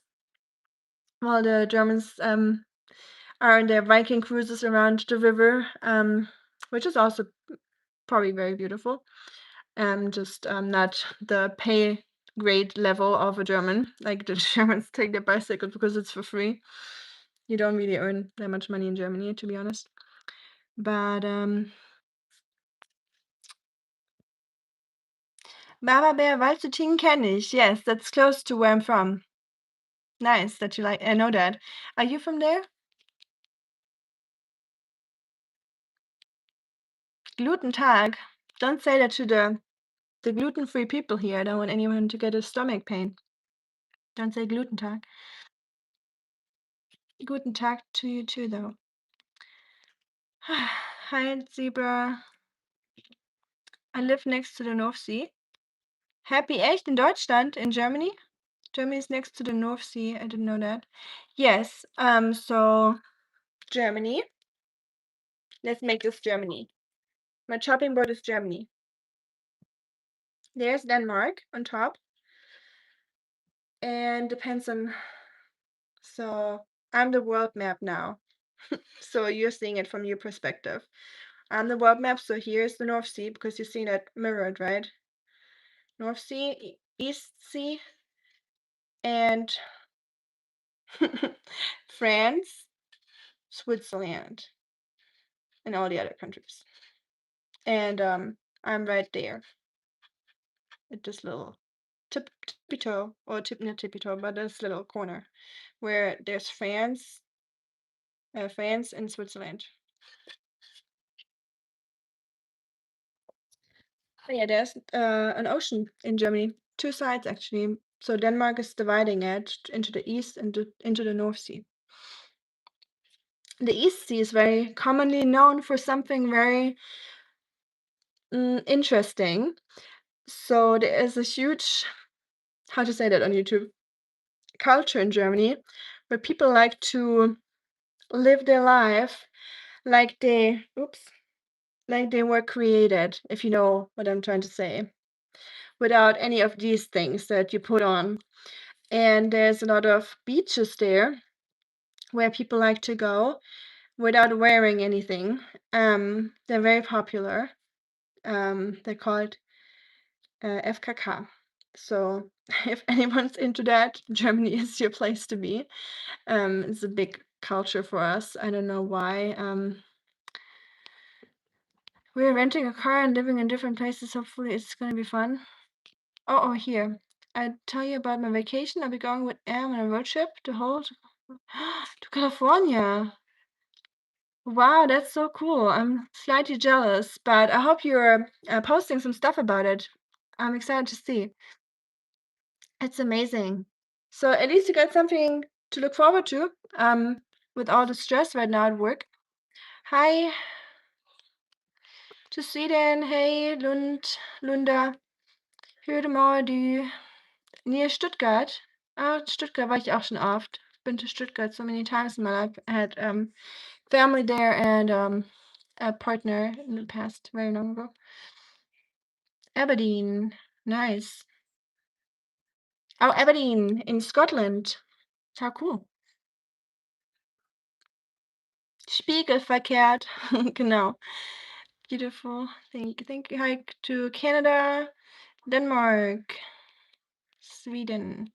While the Germans are on their Viking cruises around the river, which is also probably very beautiful. Just not the pay grade level of a German. Like the Germans take their bicycle because it's for free. You don't really earn that much money in Germany, to be honest. But Baba Bear Waldshütting kenne ich. Yes, that's close to where I'm from. Nice that you like. I know that. Are you from there? Gluten Tag. Don't say that to the gluten-free people here. I don't want anyone to get a stomach pain. Don't say Gluten Tag. Guten Tag to you too, though. Hi, Zebra. I live next to the North Sea. Happy echt in Deutschland, in Germany? Germany is next to the North Sea. I didn't know that. Yes. So Germany. Let's make this Germany. My chopping board is Germany. There's Denmark on top. And depends on. So I'm the world map now. So you're seeing it from your perspective. I'm the world map. So here's the North Sea because you're seeing it mirrored, right? North Sea, East Sea, and France, Switzerland, and all the other countries. And I'm right there at this little tippy toe, or not tippy toe, but this little corner where there's France and Switzerland. But yeah, there's an ocean in Germany, two sides actually. So Denmark is dividing it into the east and into the North Sea. The East Sea is very commonly known for something very interesting. So there is a huge, how to say that on YouTube, culture in Germany where people like to live their life like they were created, if you know what I'm trying to say, without any of these things that you put on. And there's a lot of beaches there where people like to go without wearing anything. They're very popular. They're called FKK. So if anyone's into that, Germany is your place to be. It's a big culture for us. I don't know why. We're renting a car and living in different places. Hopefully it's gonna be fun. Oh, here. I tell you about my vacation. I'll be going with Em on a road trip to to California. Wow, that's so cool. I'm slightly jealous, but I hope you're posting some stuff about it. I'm excited to see. It's amazing. So at least you got something to look forward to with all the stress right now at work. Hi to Sweden. Hey, Lunda. Hörde mal die near Stuttgart. Stuttgart war ich auch schon oft. Been to Stuttgart so many times in my life. I had family there and a partner in the past, very long ago. Aberdeen, nice. Oh, Aberdeen in Scotland. How cool. Spiegelverkehrt, genau. Beautiful. Thank you. Hi to Canada, Denmark, Sweden.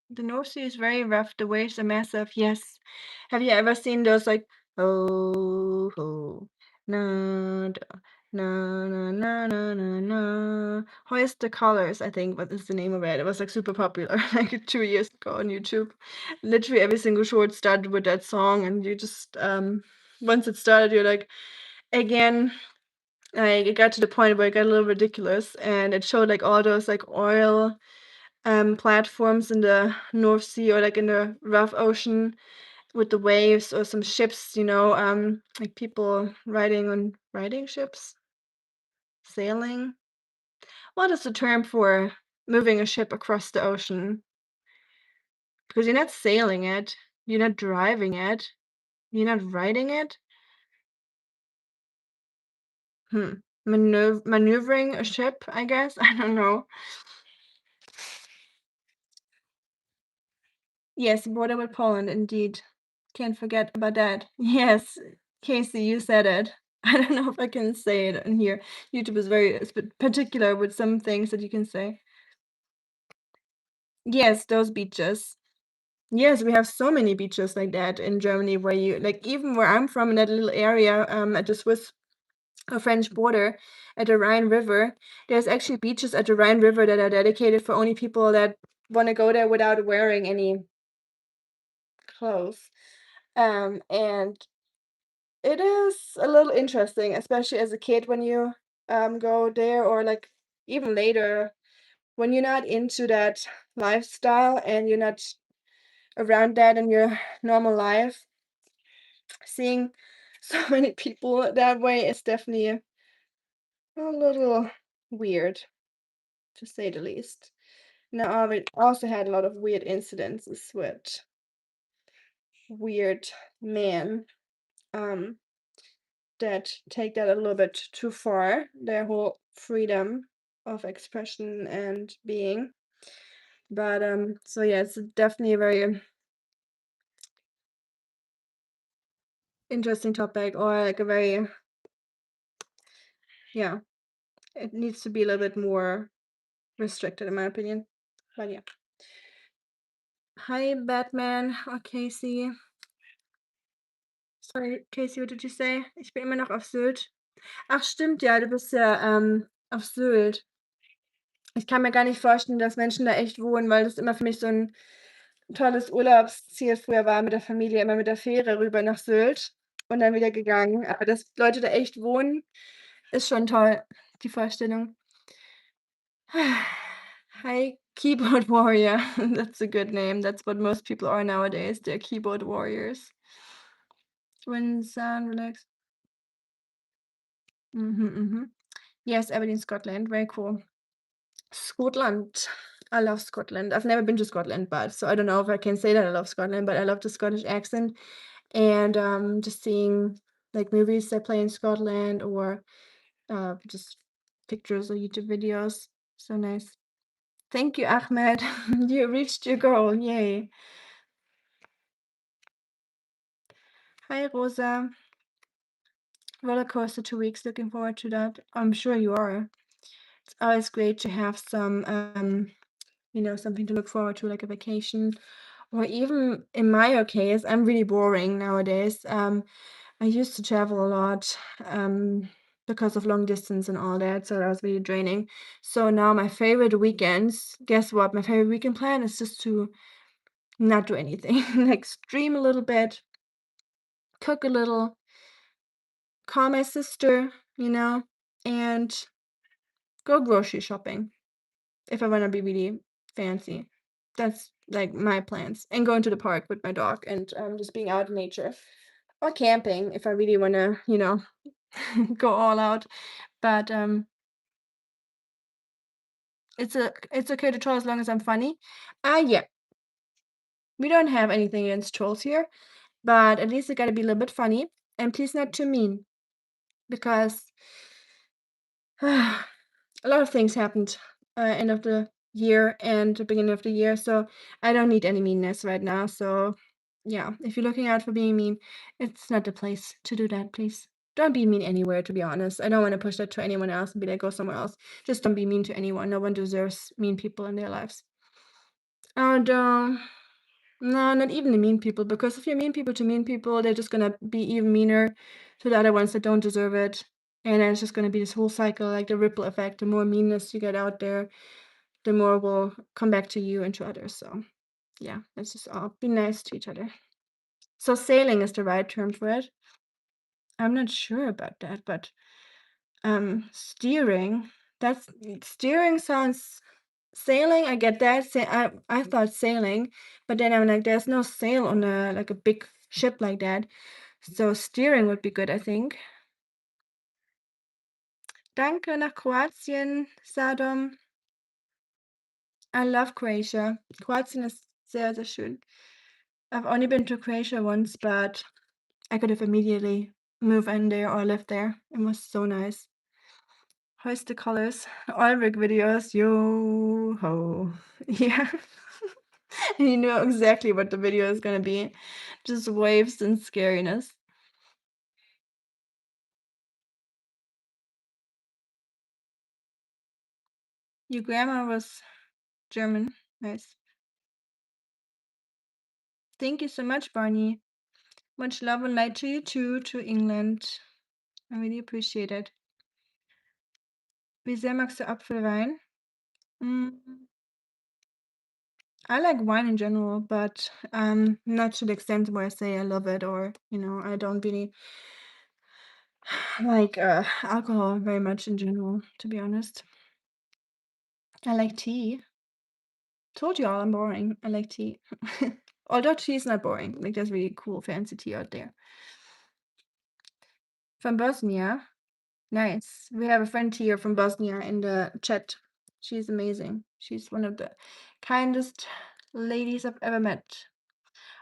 The North Sea is very rough. The waves are massive. Yes. Have you ever seen those like oh ho na da, na na na na na na Hoist the Colors, I think what is the name of it. It was like super popular like 2 years ago on YouTube. Literally every single short started with that song, and you just once it started you're like again, like it got to the point where it got a little ridiculous, and it showed like all those like oil platforms in the North Sea or like in the rough ocean with the waves, or some ships, like people riding riding ships? Sailing? What is the term for moving a ship across the ocean? Because you're not sailing it, you're not driving it, you're not riding it. Maneuvering a ship, I guess. I don't know. Yes, border with Poland, indeed. Can't forget about that. Yes, Casey, you said it. I don't know if I can say it in here. YouTube is very particular with some things that you can say. Yes, those beaches. Yes, we have so many beaches like that in Germany where you like even where I'm from in that little area at the Swiss or French border at the Rhine River. There's actually beaches at the Rhine River that are dedicated for only people that want to go there without wearing any clothes. And it is a little interesting, especially as a kid when you go there or like even later when you're not into that lifestyle and you're not around that in your normal life. Seeing so many people that way is definitely a little weird, to say the least. Now, I also had a lot of weird incidences with weird men that take that a little bit too far, their whole freedom of expression and being. But so yeah, it's definitely a very interesting topic, or like a very, yeah, it needs to be a little bit more restricted in my opinion. But yeah. Hi, Batman or Casey. Sorry, Casey, what did you say? Ich bin immer noch auf Sylt. Ach, stimmt, ja, du bist ja auf Sylt. Ich kann mir gar nicht vorstellen, dass Menschen da echt wohnen, weil das immer für mich so ein tolles Urlaubsziel früher war mit der Familie, immer mit der Fähre rüber nach Sylt und dann wieder gegangen. Aber dass Leute da echt wohnen, ist schon toll, die Vorstellung. Hi, keyboard warrior. That's a good name. That's what most people are nowadays. They're keyboard warriors. Twin sound, relax. Yes, Aberdeen, Scotland. Very cool. Scotland. I love Scotland. I've never been to Scotland, but so I don't know if I can say that I love Scotland, but I love the Scottish accent and just seeing like movies that play in Scotland or just pictures or YouTube videos. So nice. Thank you, Ahmed. You reached your goal. Yay. Hi, Rosa. Roller coaster 2 weeks. Looking forward to that. I'm sure you are. It's always great to have some, something to look forward to, like a vacation. Or even in my case, I'm really boring nowadays. I used to travel a lot because of long distance and all that, so that was really draining. So now my favorite weekends, guess what? My favorite weekend plan is just to not do anything, like stream a little bit, cook a little, call my sister, and go grocery shopping if I want to be really fancy. That's like my plans. And going to the park with my dog and just being out in nature. Or camping if I really want to, go all out. But it's okay to troll as long as I'm funny. Yeah. We don't have anything against trolls here, but at least it gotta be a little bit funny. And please not too mean. Because a lot of things happened end of the year and the beginning of the year, so I don't need any meanness right now. So yeah, if you're looking out for being mean, it's not the place to do that, please. Don't be mean anywhere, to be honest. I don't want to push that to anyone else and be like, go somewhere else. Just don't be mean to anyone. No one deserves mean people in their lives. And no, not even the mean people, because if you're mean people to mean people, they're just gonna be even meaner to the other ones that don't deserve it. And then it's just gonna be this whole cycle, like the ripple effect. The more meanness you get out there, the more will come back to you and to others. So yeah, let's just all be nice to each other. So sailing is the right term for it. I'm not sure about that, but steering, steering sounds sailing, I get that. I thought sailing, but then I'm like, there's no sail on like a big ship like that. So steering would be good, I think. Danke nach Kroatien, Sadom. I love Croatia. Kroatien ist sehr, sehr schön. I've only been to Croatia once, but I could have immediately moved in there or lived there. It was so nice. Hoist the colors, Ulrich videos, yo ho. Yeah. And you know exactly what the video is gonna be. Just waves and scariness. Your grandma was German. Nice. Thank you so much, Barney. Much love and light to you too, to England. I really appreciate it. Wie sehr magst du Apfelwein? I like wine in general, but not to the extent where I say I love it, or I don't really like alcohol very much in general, to be honest. I like tea. Told you all I'm boring. I like tea. Although tea is not boring. Like there's really cool fancy tea out there. From Bosnia. Nice. We have a friend here from Bosnia in the chat. She's amazing. She's one of the kindest ladies I've ever met.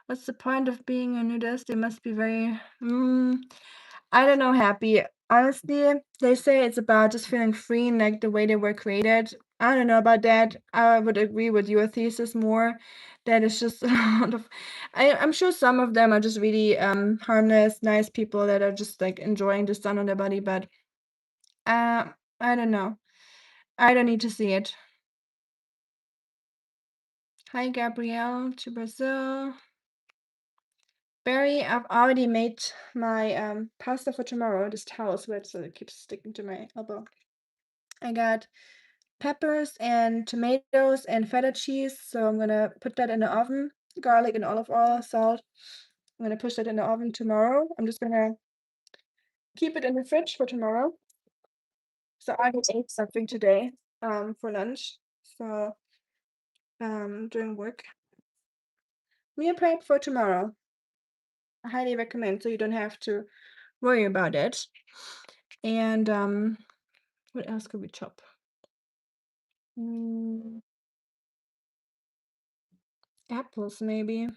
What's the point of being a nudist? They must be very, I don't know, happy. Honestly, they say it's about just feeling free and like the way they were created. I don't know about that. I would agree with your thesis more. That is just a lot of. I'm sure some of them are just really harmless, nice people that are just like enjoying the sun on their body, but I don't know. I don't need to see it. Hi, Gabrielle, to Brazil. Barry, I've already made my pasta for tomorrow. This towel is wet, so it keeps sticking to my elbow. I got peppers and tomatoes and feta cheese, so I'm gonna put that in the oven. Garlic and olive oil, salt. I'm gonna push that in the oven tomorrow. I'm just gonna keep it in the fridge for tomorrow. So I just ate something today for lunch. So during work. Meal prep for tomorrow. I highly recommend, so you don't have to worry about it. And what else could we chop? Apples, maybe.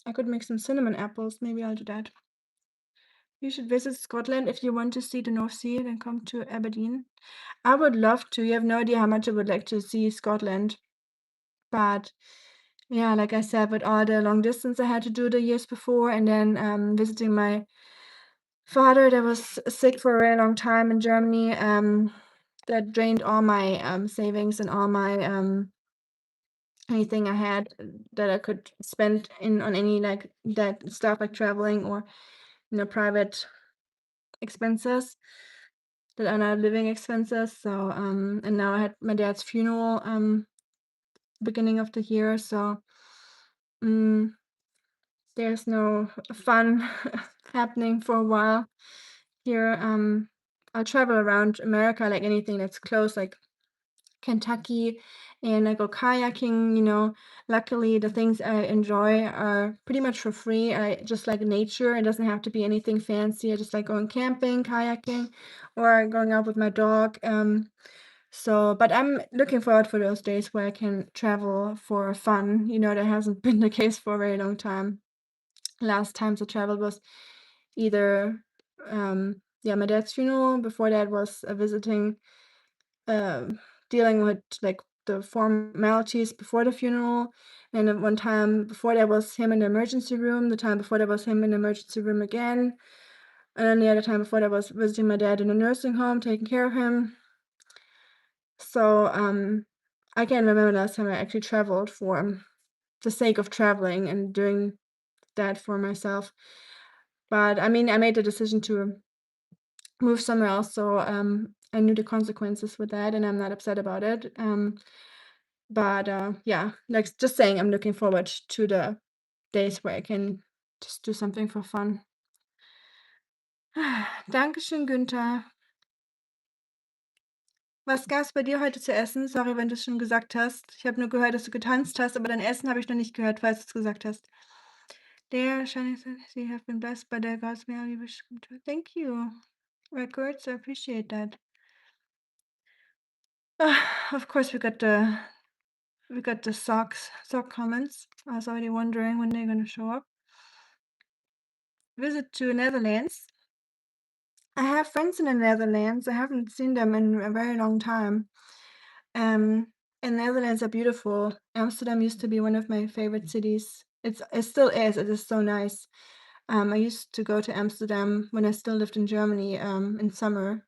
I could make some cinnamon apples. Maybe I'll do that. You should visit Scotland if you want to see the North Sea, then come to Aberdeen. I would love to. You have no idea how much I would like to see Scotland. But yeah, like I said, with all the long distance I had to do the years before, and then visiting my father that was sick for a very long time in Germany, that drained all my savings and all my anything I had that I could spend on any like that stuff like traveling or private expenses that are not living expenses. So and now I had my dad's funeral beginning of the year, so there's no fun happening for a while here. I'll travel around America, like anything that's close, like Kentucky, and I go kayaking. Luckily the things I enjoy are pretty much for free. I just like nature. It doesn't have to be anything fancy. I just like going camping, kayaking, or going out with my dog. But I'm looking forward for those days where I can travel for fun. That hasn't been the case for a very long time. Last times I traveled was either my dad's funeral. Before that was visiting, dealing with like the formalities before the funeral. And then one time before that was him in the emergency room. The time before that was him in the emergency room again. And then the other time before that was visiting my dad in a nursing home, taking care of him. So I can't remember the last time I actually traveled for the sake of traveling and doing that for myself. But I mean, I made the decision to move somewhere else, so I knew the consequences with that, and I'm not upset about it. But yeah, like just saying, I'm looking forward to the days where I can just do something for fun. Dankeschön, Günther. Was gab's bei dir heute zu essen? Sorry, wenn du's schon gesagt hast. Ich habe nur gehört, dass du getanzt hast, aber dein Essen habe ich noch nicht gehört, falls du's gesagt hast. There, Shining said, you have been blessed by the God's mail you wish to come to. Thank you, Records. I appreciate that. Of course, we got the sock comments. I was already wondering when they're gonna show up. Visit to Netherlands. I have friends in the Netherlands. I haven't seen them in a very long time. Um, and Netherlands are beautiful. Amsterdam used to be one of my favorite cities. It still is. It is so nice. I used to go to Amsterdam when I still lived in Germany, in summer.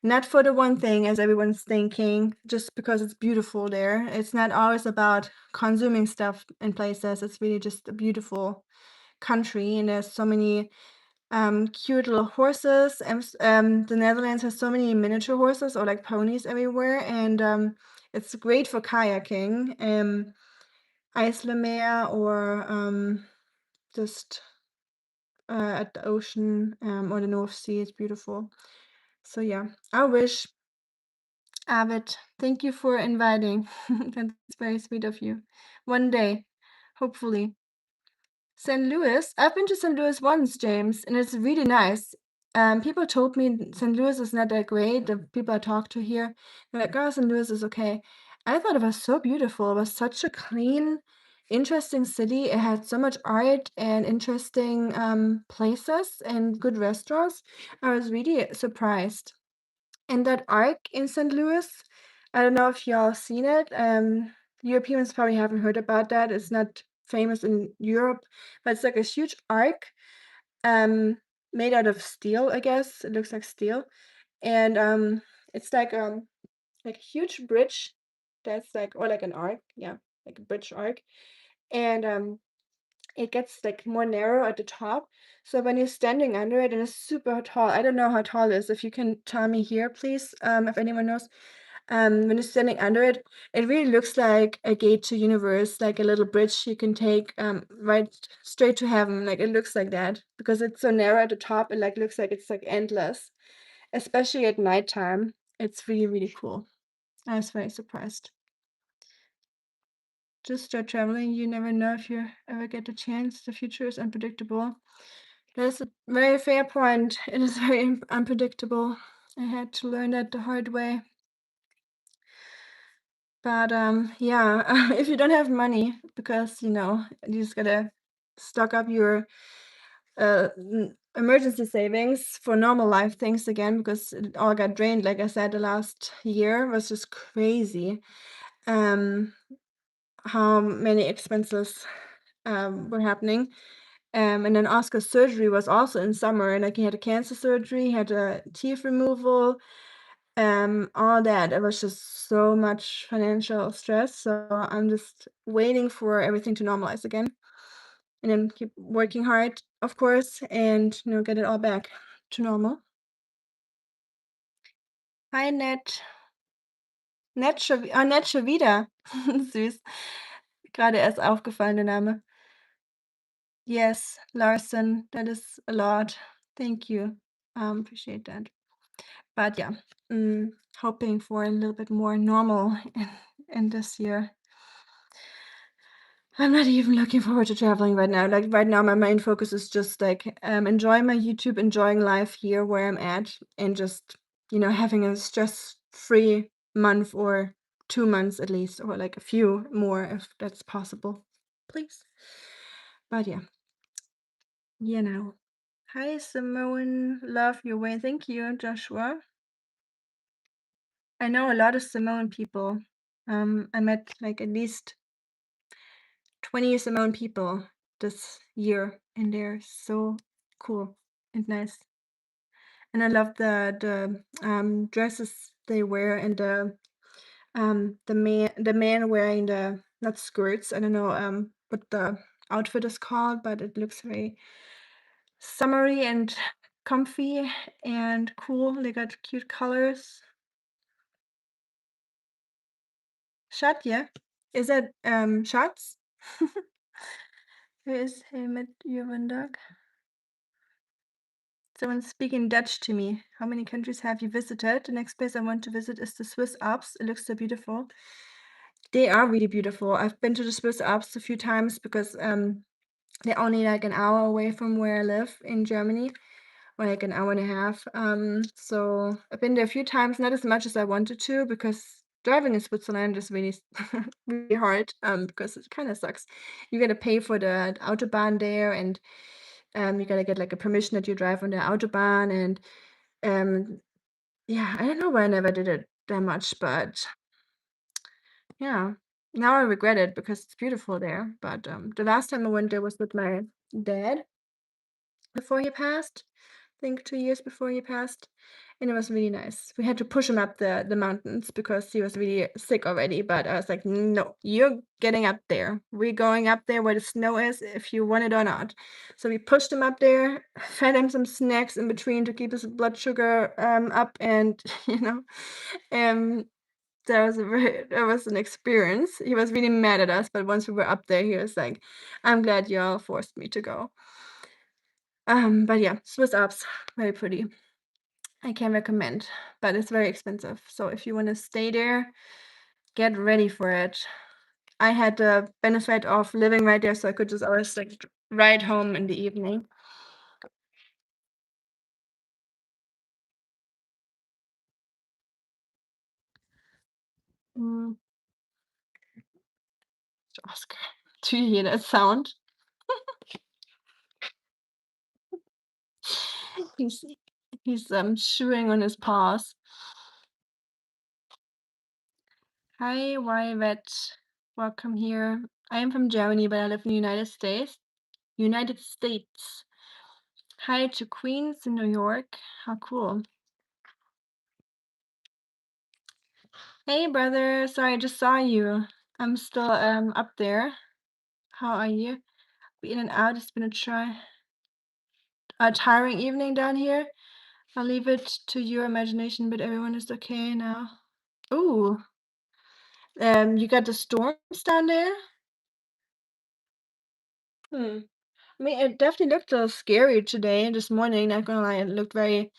Not for the one thing, as everyone's thinking, just because it's beautiful there. It's not always about consuming stuff in places. It's really just a beautiful country, and there's so many cute little horses. The Netherlands has so many miniature horses or like ponies everywhere, and it's great for kayaking, IJsselmeer, or just at the ocean, or the North Sea. It's beautiful. So yeah, I wish. Avid, thank you for inviting. That's very sweet of you. One day, hopefully. St. Louis. I've been to St. Louis once, James, and it's really nice. People told me St. Louis is not that great. The people I talked to here, they're like, "Oh, St. Louis is okay." I thought it was so beautiful. It was such a clean, interesting city. It had so much art and interesting places and good restaurants. I was really surprised. And that arc in St. Louis, I don't know if y'all seen it. Europeans probably haven't heard about that. It's not famous in Europe, but it's like a huge arc, um, made out of steel, I guess. It looks like steel. And it's like a huge bridge that's like, or like an arc, yeah, like a bridge arc. And it gets like more narrow at the top. So when you're standing under it, and it's super tall. I don't know how tall it is. If you can tell me here, please, if anyone knows. When you're standing under it, it really looks like a gate to universe, like a little bridge you can take right straight to heaven. Like it looks like that because it's so narrow at the top. It like looks like it's like endless, especially at nighttime. It's really, really cool. I was very surprised. Just start traveling. You never know if you ever get the chance. The future is unpredictable. That's a very fair point. It is very unpredictable. I had to learn that the hard way. But yeah, if you don't have money, because you just gotta stock up your emergency savings for normal life things again, because it all got drained. Like I said, the last year was just crazy. Um, how many expenses were happening. And then Oscar's surgery was also in summer, and like he had a cancer surgery, had a teeth removal, all that. It was just so much financial stress. So I'm just waiting for everything to normalize again, and then keep working hard, of course, and get it all back to normal. Hi, Net. Net schon wieder. Süß. Gerade erst aufgefallen, der Name. Yes, Larson, that is a lot. Thank you. Appreciate that. But yeah, hoping for a little bit more normal in this year. I'm not even looking forward to traveling right now. Like right now, my main focus is just like enjoying my YouTube, enjoying life here where I'm at, and just having a stress-free month or 2 months at least, or like a few more if that's possible, please. But yeah, Hi, Simone. Love your way. Thank you, Joshua. I know a lot of Samoan people. I met like at least 20 Samoan people this year, and they're so cool and nice. And I love the dresses they wear, and the man wearing the, not skirts. I don't know what the outfit is called, but it looks very summery and comfy and cool. They got cute colors. Shatje? Is that Schatz? Who is him at your Dog? Someone's speaking Dutch to me. How many countries have you visited? The next place I want to visit is the Swiss Alps. It looks so beautiful. They are really beautiful. I've been to the Swiss Alps a few times because they're only like an hour away from where I live in Germany, or like an hour and a half. So I've been there a few times, not as much as I wanted to, because driving in Switzerland is really really hard, because it kinda sucks. You gotta pay for the Autobahn there, and, you gotta get, like, a permission that you drive on the Autobahn, and, um, yeah, I don't know why I never did it that much, but yeah. Now I regret it because it's beautiful there, but, the last time I went there was with my dad before he passed. I think 2 years before he passed, and it was really nice. We had to push him up the mountains because he was really sick already, but I was like, "No, you're getting up there. We're going up there where the snow is if you want it or not." So we pushed him up there, fed him some snacks in between to keep his blood sugar, up, and, um, that was an experience. He was really mad at us, but once we were up there, he was like, "I'm glad y'all forced me to go." But yeah, Swiss Alps, very pretty. I can recommend, but it's very expensive. So if you want to stay there, get ready for it. I had the benefit of living right there, so I could just always like ride home in the evening. Mm, Oscar, do you hear that sound? He's he's chewing on his paws. Hi, Violet. Welcome here. I am from Germany, but I live in the United States. United States. Hi to Queens in New York. How cool. Hey, brother. Sorry, I just saw you. I'm still up there. How are you? We in and out. It's been a tiring evening down here. I'll leave it to your imagination, but everyone is okay now. Ooh, you got the storms down there? Hmm. I mean, it definitely looked a little scary today, this morning, not gonna lie. It looked very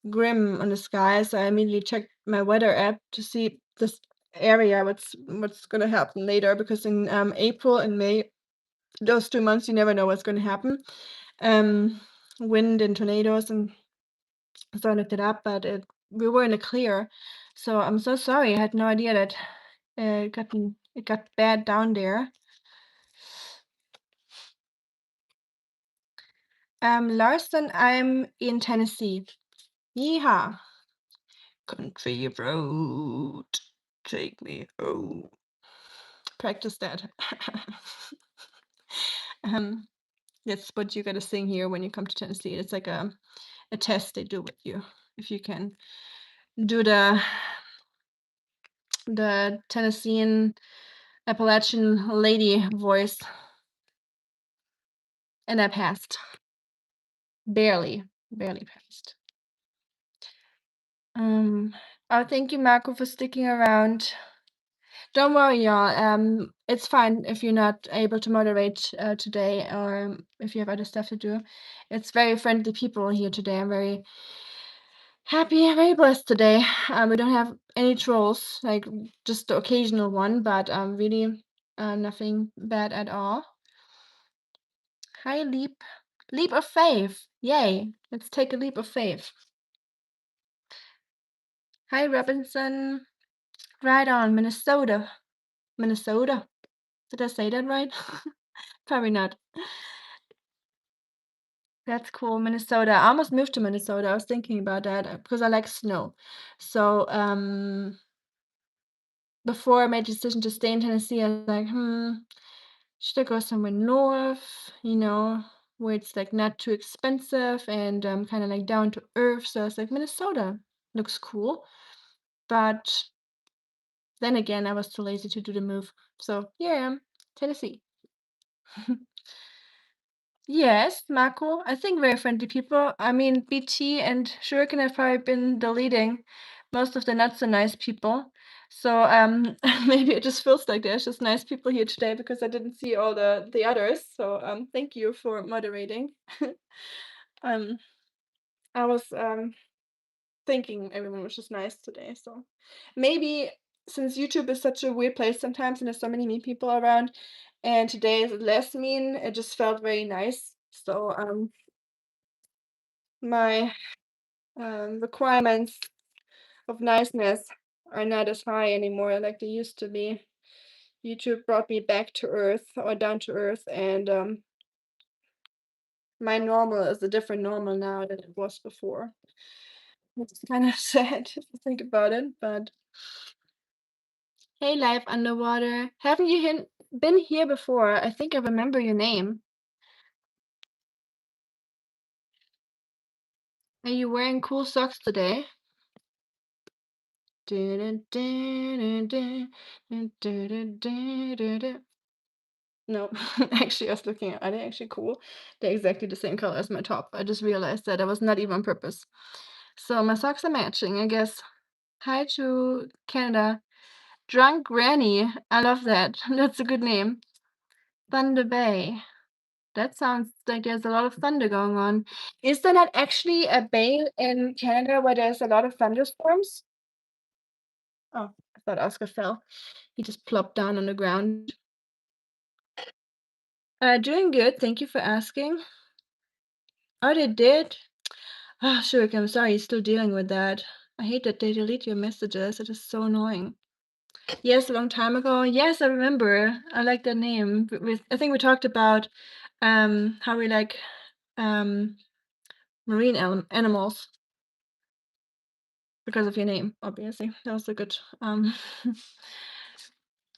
grim on the sky, so I immediately checked my weather app to see this area, what's gonna happen later, because in April and May, those 2 months, you never know what's gonna happen. Um, Wind and tornadoes, and so I looked it up, but we were in the clear. So I'm so sorry. I had no idea that it got bad down there. Larson, I'm in Tennessee. Yeehaw. Country road, take me home. Practice that. um, that's what you gotta sing here when you come to Tennessee. It's like a test they do with you. If you can do the Tennessean Appalachian lady voice, and I passed. Barely passed. Oh, thank you, Marco, for sticking around. Don't worry, y'all. It's fine if you're not able to moderate today, or if you have other stuff to do. It's very friendly people here today. I'm very happy, very blessed today. We don't have any trolls, like just the occasional one, but really nothing bad at all. Hi, Leap. Leap of faith. Yay. Let's take a leap of faith. Hi, Robinson. Right on, Minnesota. Minnesota. Did I say that right? Probably not. That's cool, Minnesota. I almost moved to Minnesota. I was thinking about that because I like snow. So, before I made the decision to stay in Tennessee, I was like, should I go somewhere north, where it's like not too expensive and kind of like down to earth. So I was like, Minnesota looks cool. But then again, I was too lazy to do the move. So here I am, Tennessee. Yes, Marco. I think very friendly people. I mean, BT and Shuriken have probably been deleting most of the not so nice people. So maybe it just feels like there's just nice people here today because I didn't see all the others. So thank you for moderating. um I was thinking everyone was just nice today. So maybe since YouTube is such a weird place sometimes and there's so many mean people around, and today is less mean, it just felt very nice. So my requirements of niceness are not as high anymore like they used to be. YouTube brought me back to earth or down to earth, and my normal is a different normal now than it was before. It's kind of sad if you think about it, but hey, life underwater. Haven't you been here before? I think I remember your name. Are you wearing cool socks today? No, actually, I was looking at, are they actually cool? They're exactly the same color as my top. I just realized that. That was not even on purpose. So my socks are matching, I guess. Hi to Canada. Drunk Granny. I love that. That's a good name. Thunder Bay. That sounds like there's a lot of thunder going on. Is there not actually a bay in Canada where there's a lot of thunderstorms? Oh, I thought Oscar fell. He just plopped down on the ground. Doing good. Thank you for asking. Oh, they did? Ah, sure. I'm sorry. You're still dealing with that. I hate that they delete your messages. It is so annoying. Yes, a long time ago. Yes, I remember. I like that name. I think we talked about how we like marine animals because of your name, obviously. That was a good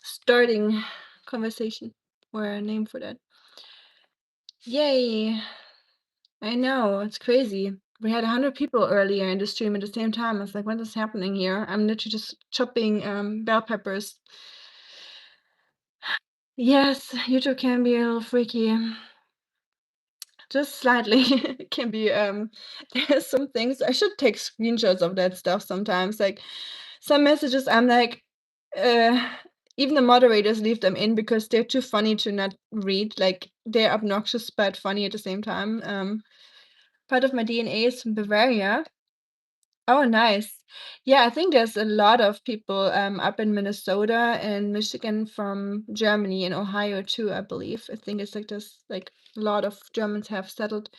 starting conversation or a name for that. Yay! I know, it's crazy. We had 100 people earlier in the stream at the same time. I was like, what is happening here? I'm literally just chopping bell peppers. Yes, YouTube can be a little freaky. Just slightly. It can be there's some things I should take screenshots of that stuff sometimes. Like some messages I'm like even the moderators leave them in because they're too funny to not read. Like they're obnoxious but funny at the same time. Part of my DNA is from Bavaria. Oh, nice. Yeah, I think there's a lot of people up in Minnesota and Michigan from Germany and Ohio too, I believe. I think it's like there's like a lot of Germans have settled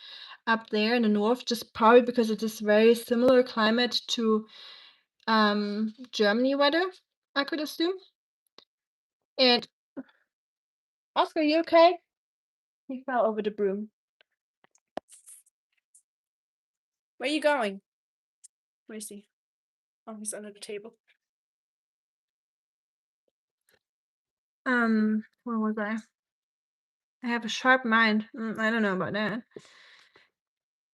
up there in the north, just probably because it is very similar climate to Germany weather, I could assume. And Oscar, you okay? He fell over the broom. Where are you going? Where is he? Oh, he's under the table. Where was I? I have a sharp mind. I don't know about that.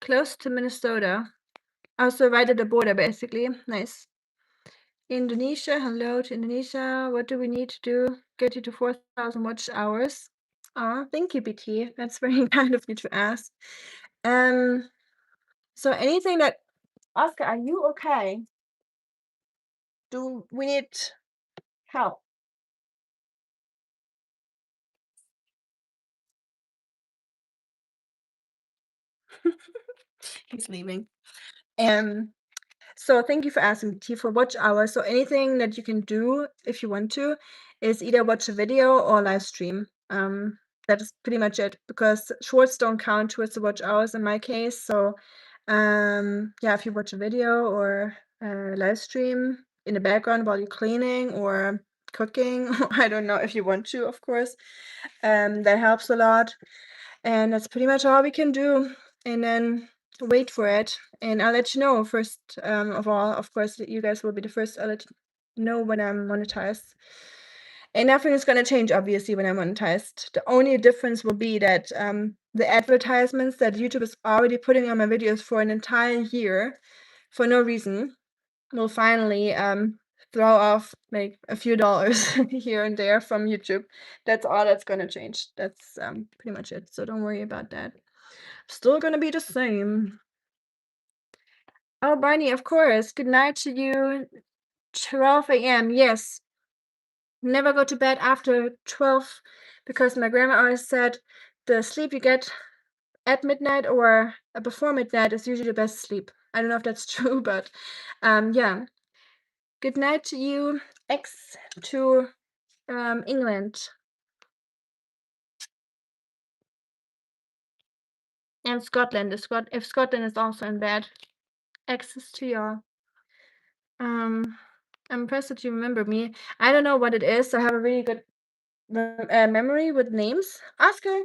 Close to Minnesota. Also right at the border, basically. Nice. Indonesia. Hello to Indonesia. What do we need to do? Get you to 4,000 watch hours. Thank you, BT. That's very kind of you to ask. So anything that Oscar, are you okay? Do we need help? He's leaving. So thank you for asking, T, for watch hours. So anything that you can do if you want to is either watch a video or live stream. That is pretty much it because shorts don't count towards the watch hours in my case. So yeah, if you watch a video or live stream in the background while you're cleaning or cooking, I don't know if you want to, of course, that helps a lot. And that's pretty much all we can do. And then wait for it. And I'll let you know first of all. Of course, you guys will be the first. I'll let you know when I'm monetized. And nothing is going to change, obviously, when I'm monetized. The only difference will be that the advertisements that YouTube is already putting on my videos for an entire year for no reason will finally throw off like a few dollars here and there from YouTube. That's all that's gonna change. That's pretty much it. So don't worry about that. Still gonna be the same. Oh, Barney, of course. Good night to you. 12 a.m. Yes. Never go to bed after 12 because my grandma always said the sleep you get at midnight or before midnight is usually the best sleep. I don't know if that's true, but yeah. Good night to you. X to England. And Scotland. If Scotland is also in bed. Access to your I'm impressed that you remember me. I don't know what it is. I have a really good memory with names. Oscar.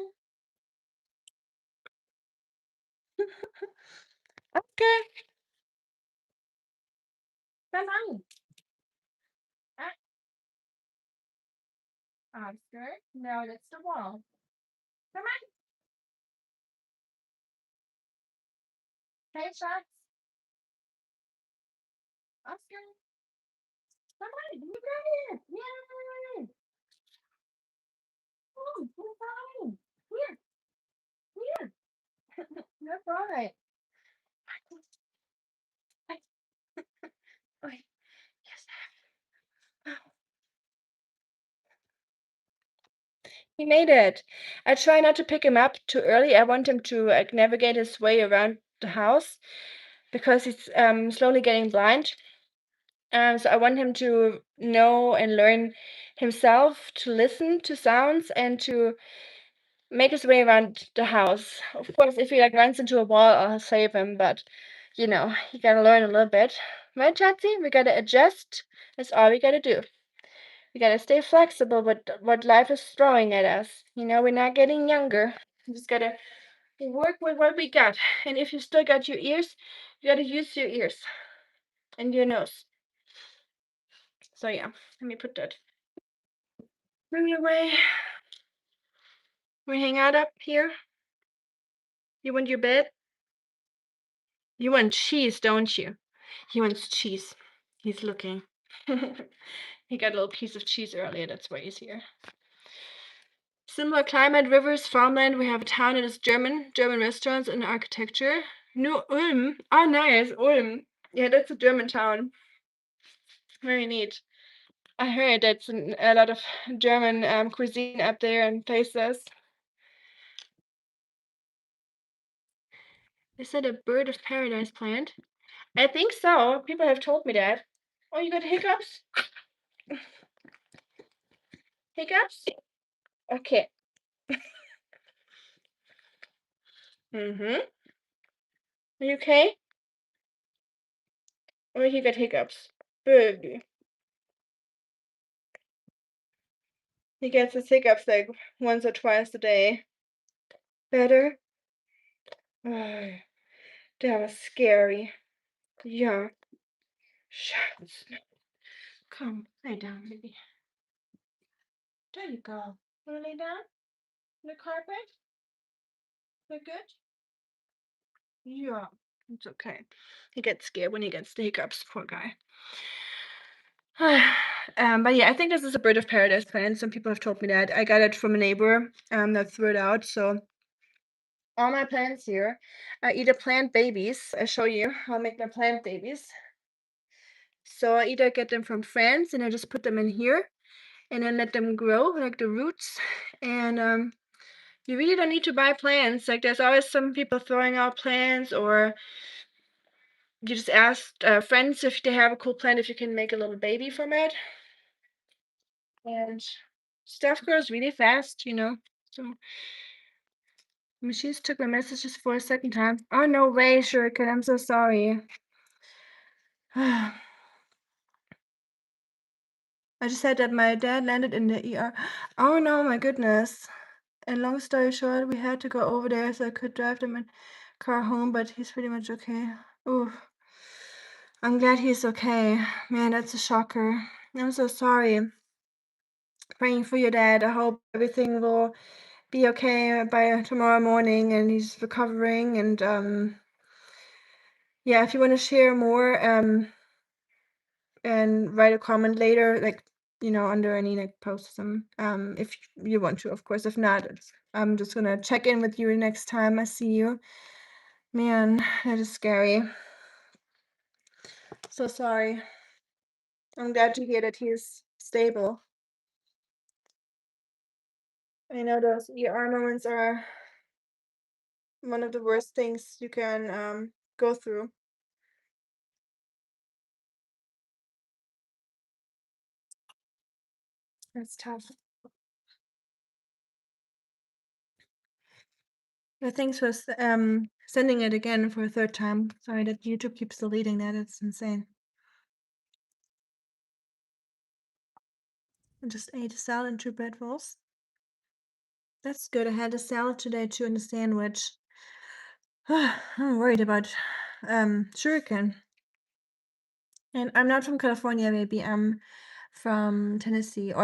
Oscar. Come on. Ah, Oscar. No, that's the wall. Come on. Hey, shots. Oscar. Come on. You got it. Yay. Oh, you're fine. Here. Here. You're fine. Okay. Yes. He made it. I try not to pick him up too early. I want him to like navigate his way around the house because he's slowly getting blind. So I want him to know and learn himself to listen to sounds and to make his way around the house. Of course, if he like runs into a wall, I'll save him, but you know, you gotta learn a little bit. Right, Chatsy? We gotta adjust. That's all we gotta do. We gotta stay flexible with what life is throwing at us. You know, we're not getting younger. We just gotta work with what we got. And if you still got your ears, you gotta use your ears and your nose. So yeah, let me put that. Bring it away. We hang out up here. You want your bed? You want cheese, don't you? He wants cheese. He's looking. He got a little piece of cheese earlier, that's why he's here. Similar climate, rivers, farmland. We have a town that is German restaurants and architecture. New Ulm. Oh, nice, Ulm. Yeah, that's a German town. Very neat. I heard that's a lot of German cuisine up there and places. Is that a bird of paradise plant? I think so. People have told me that. Oh, you got hiccups? Hiccups? Okay. Mm-hmm. Are you okay? Or you got hiccups? Baby. He gets his hiccups like once or twice a day. Better? Oh, that was scary. Yeah. Shucks. Come, lay down, baby. There you go. Wanna lay down? On the carpet? We're good? Yeah. It's okay. He gets scared when he gets the hiccups, poor guy. But yeah, I think this is a bird of paradise plant. Some people have told me that. I got it from a neighbor that threw it out. So all my plants here are either plant babies. I show you how I make my plant babies. So I either get them from France and I just put them in here and then let them grow like the roots. And you really don't need to buy plants. Like there's always some people throwing out plants, or you just ask friends if they have a cool plant if you can make a little baby from it. And stuff grows really fast, you know. So machines took my messages for a second time. Oh no way, Shuriken, I'm so sorry. I just said that my dad landed in the ER. Oh no, my goodness. And long story short, we had to go over there so I could drive them in car home, but he's pretty much okay. Ooh. I'm glad he's okay. Man, that's a shocker. I'm so sorry. Praying for your dad. I hope everything will be okay by tomorrow morning and he's recovering. And yeah, if you want to share more and write a comment later, like under any like post some if you want to, of course. If not, I'm just gonna check in with you next time I see you. Man, that is scary. So sorry. I'm glad to hear that he's stable. I know those ER moments are one of the worst things you can go through. That's tough. But thanks for sending it again for a third time. Sorry that YouTube keeps deleting that. It's insane. I just ate a salad and 2 bread rolls. That's good. I had a salad today too and a sandwich. I'm worried about sugarcane. And I'm not from California, baby. I'm from Tennessee, or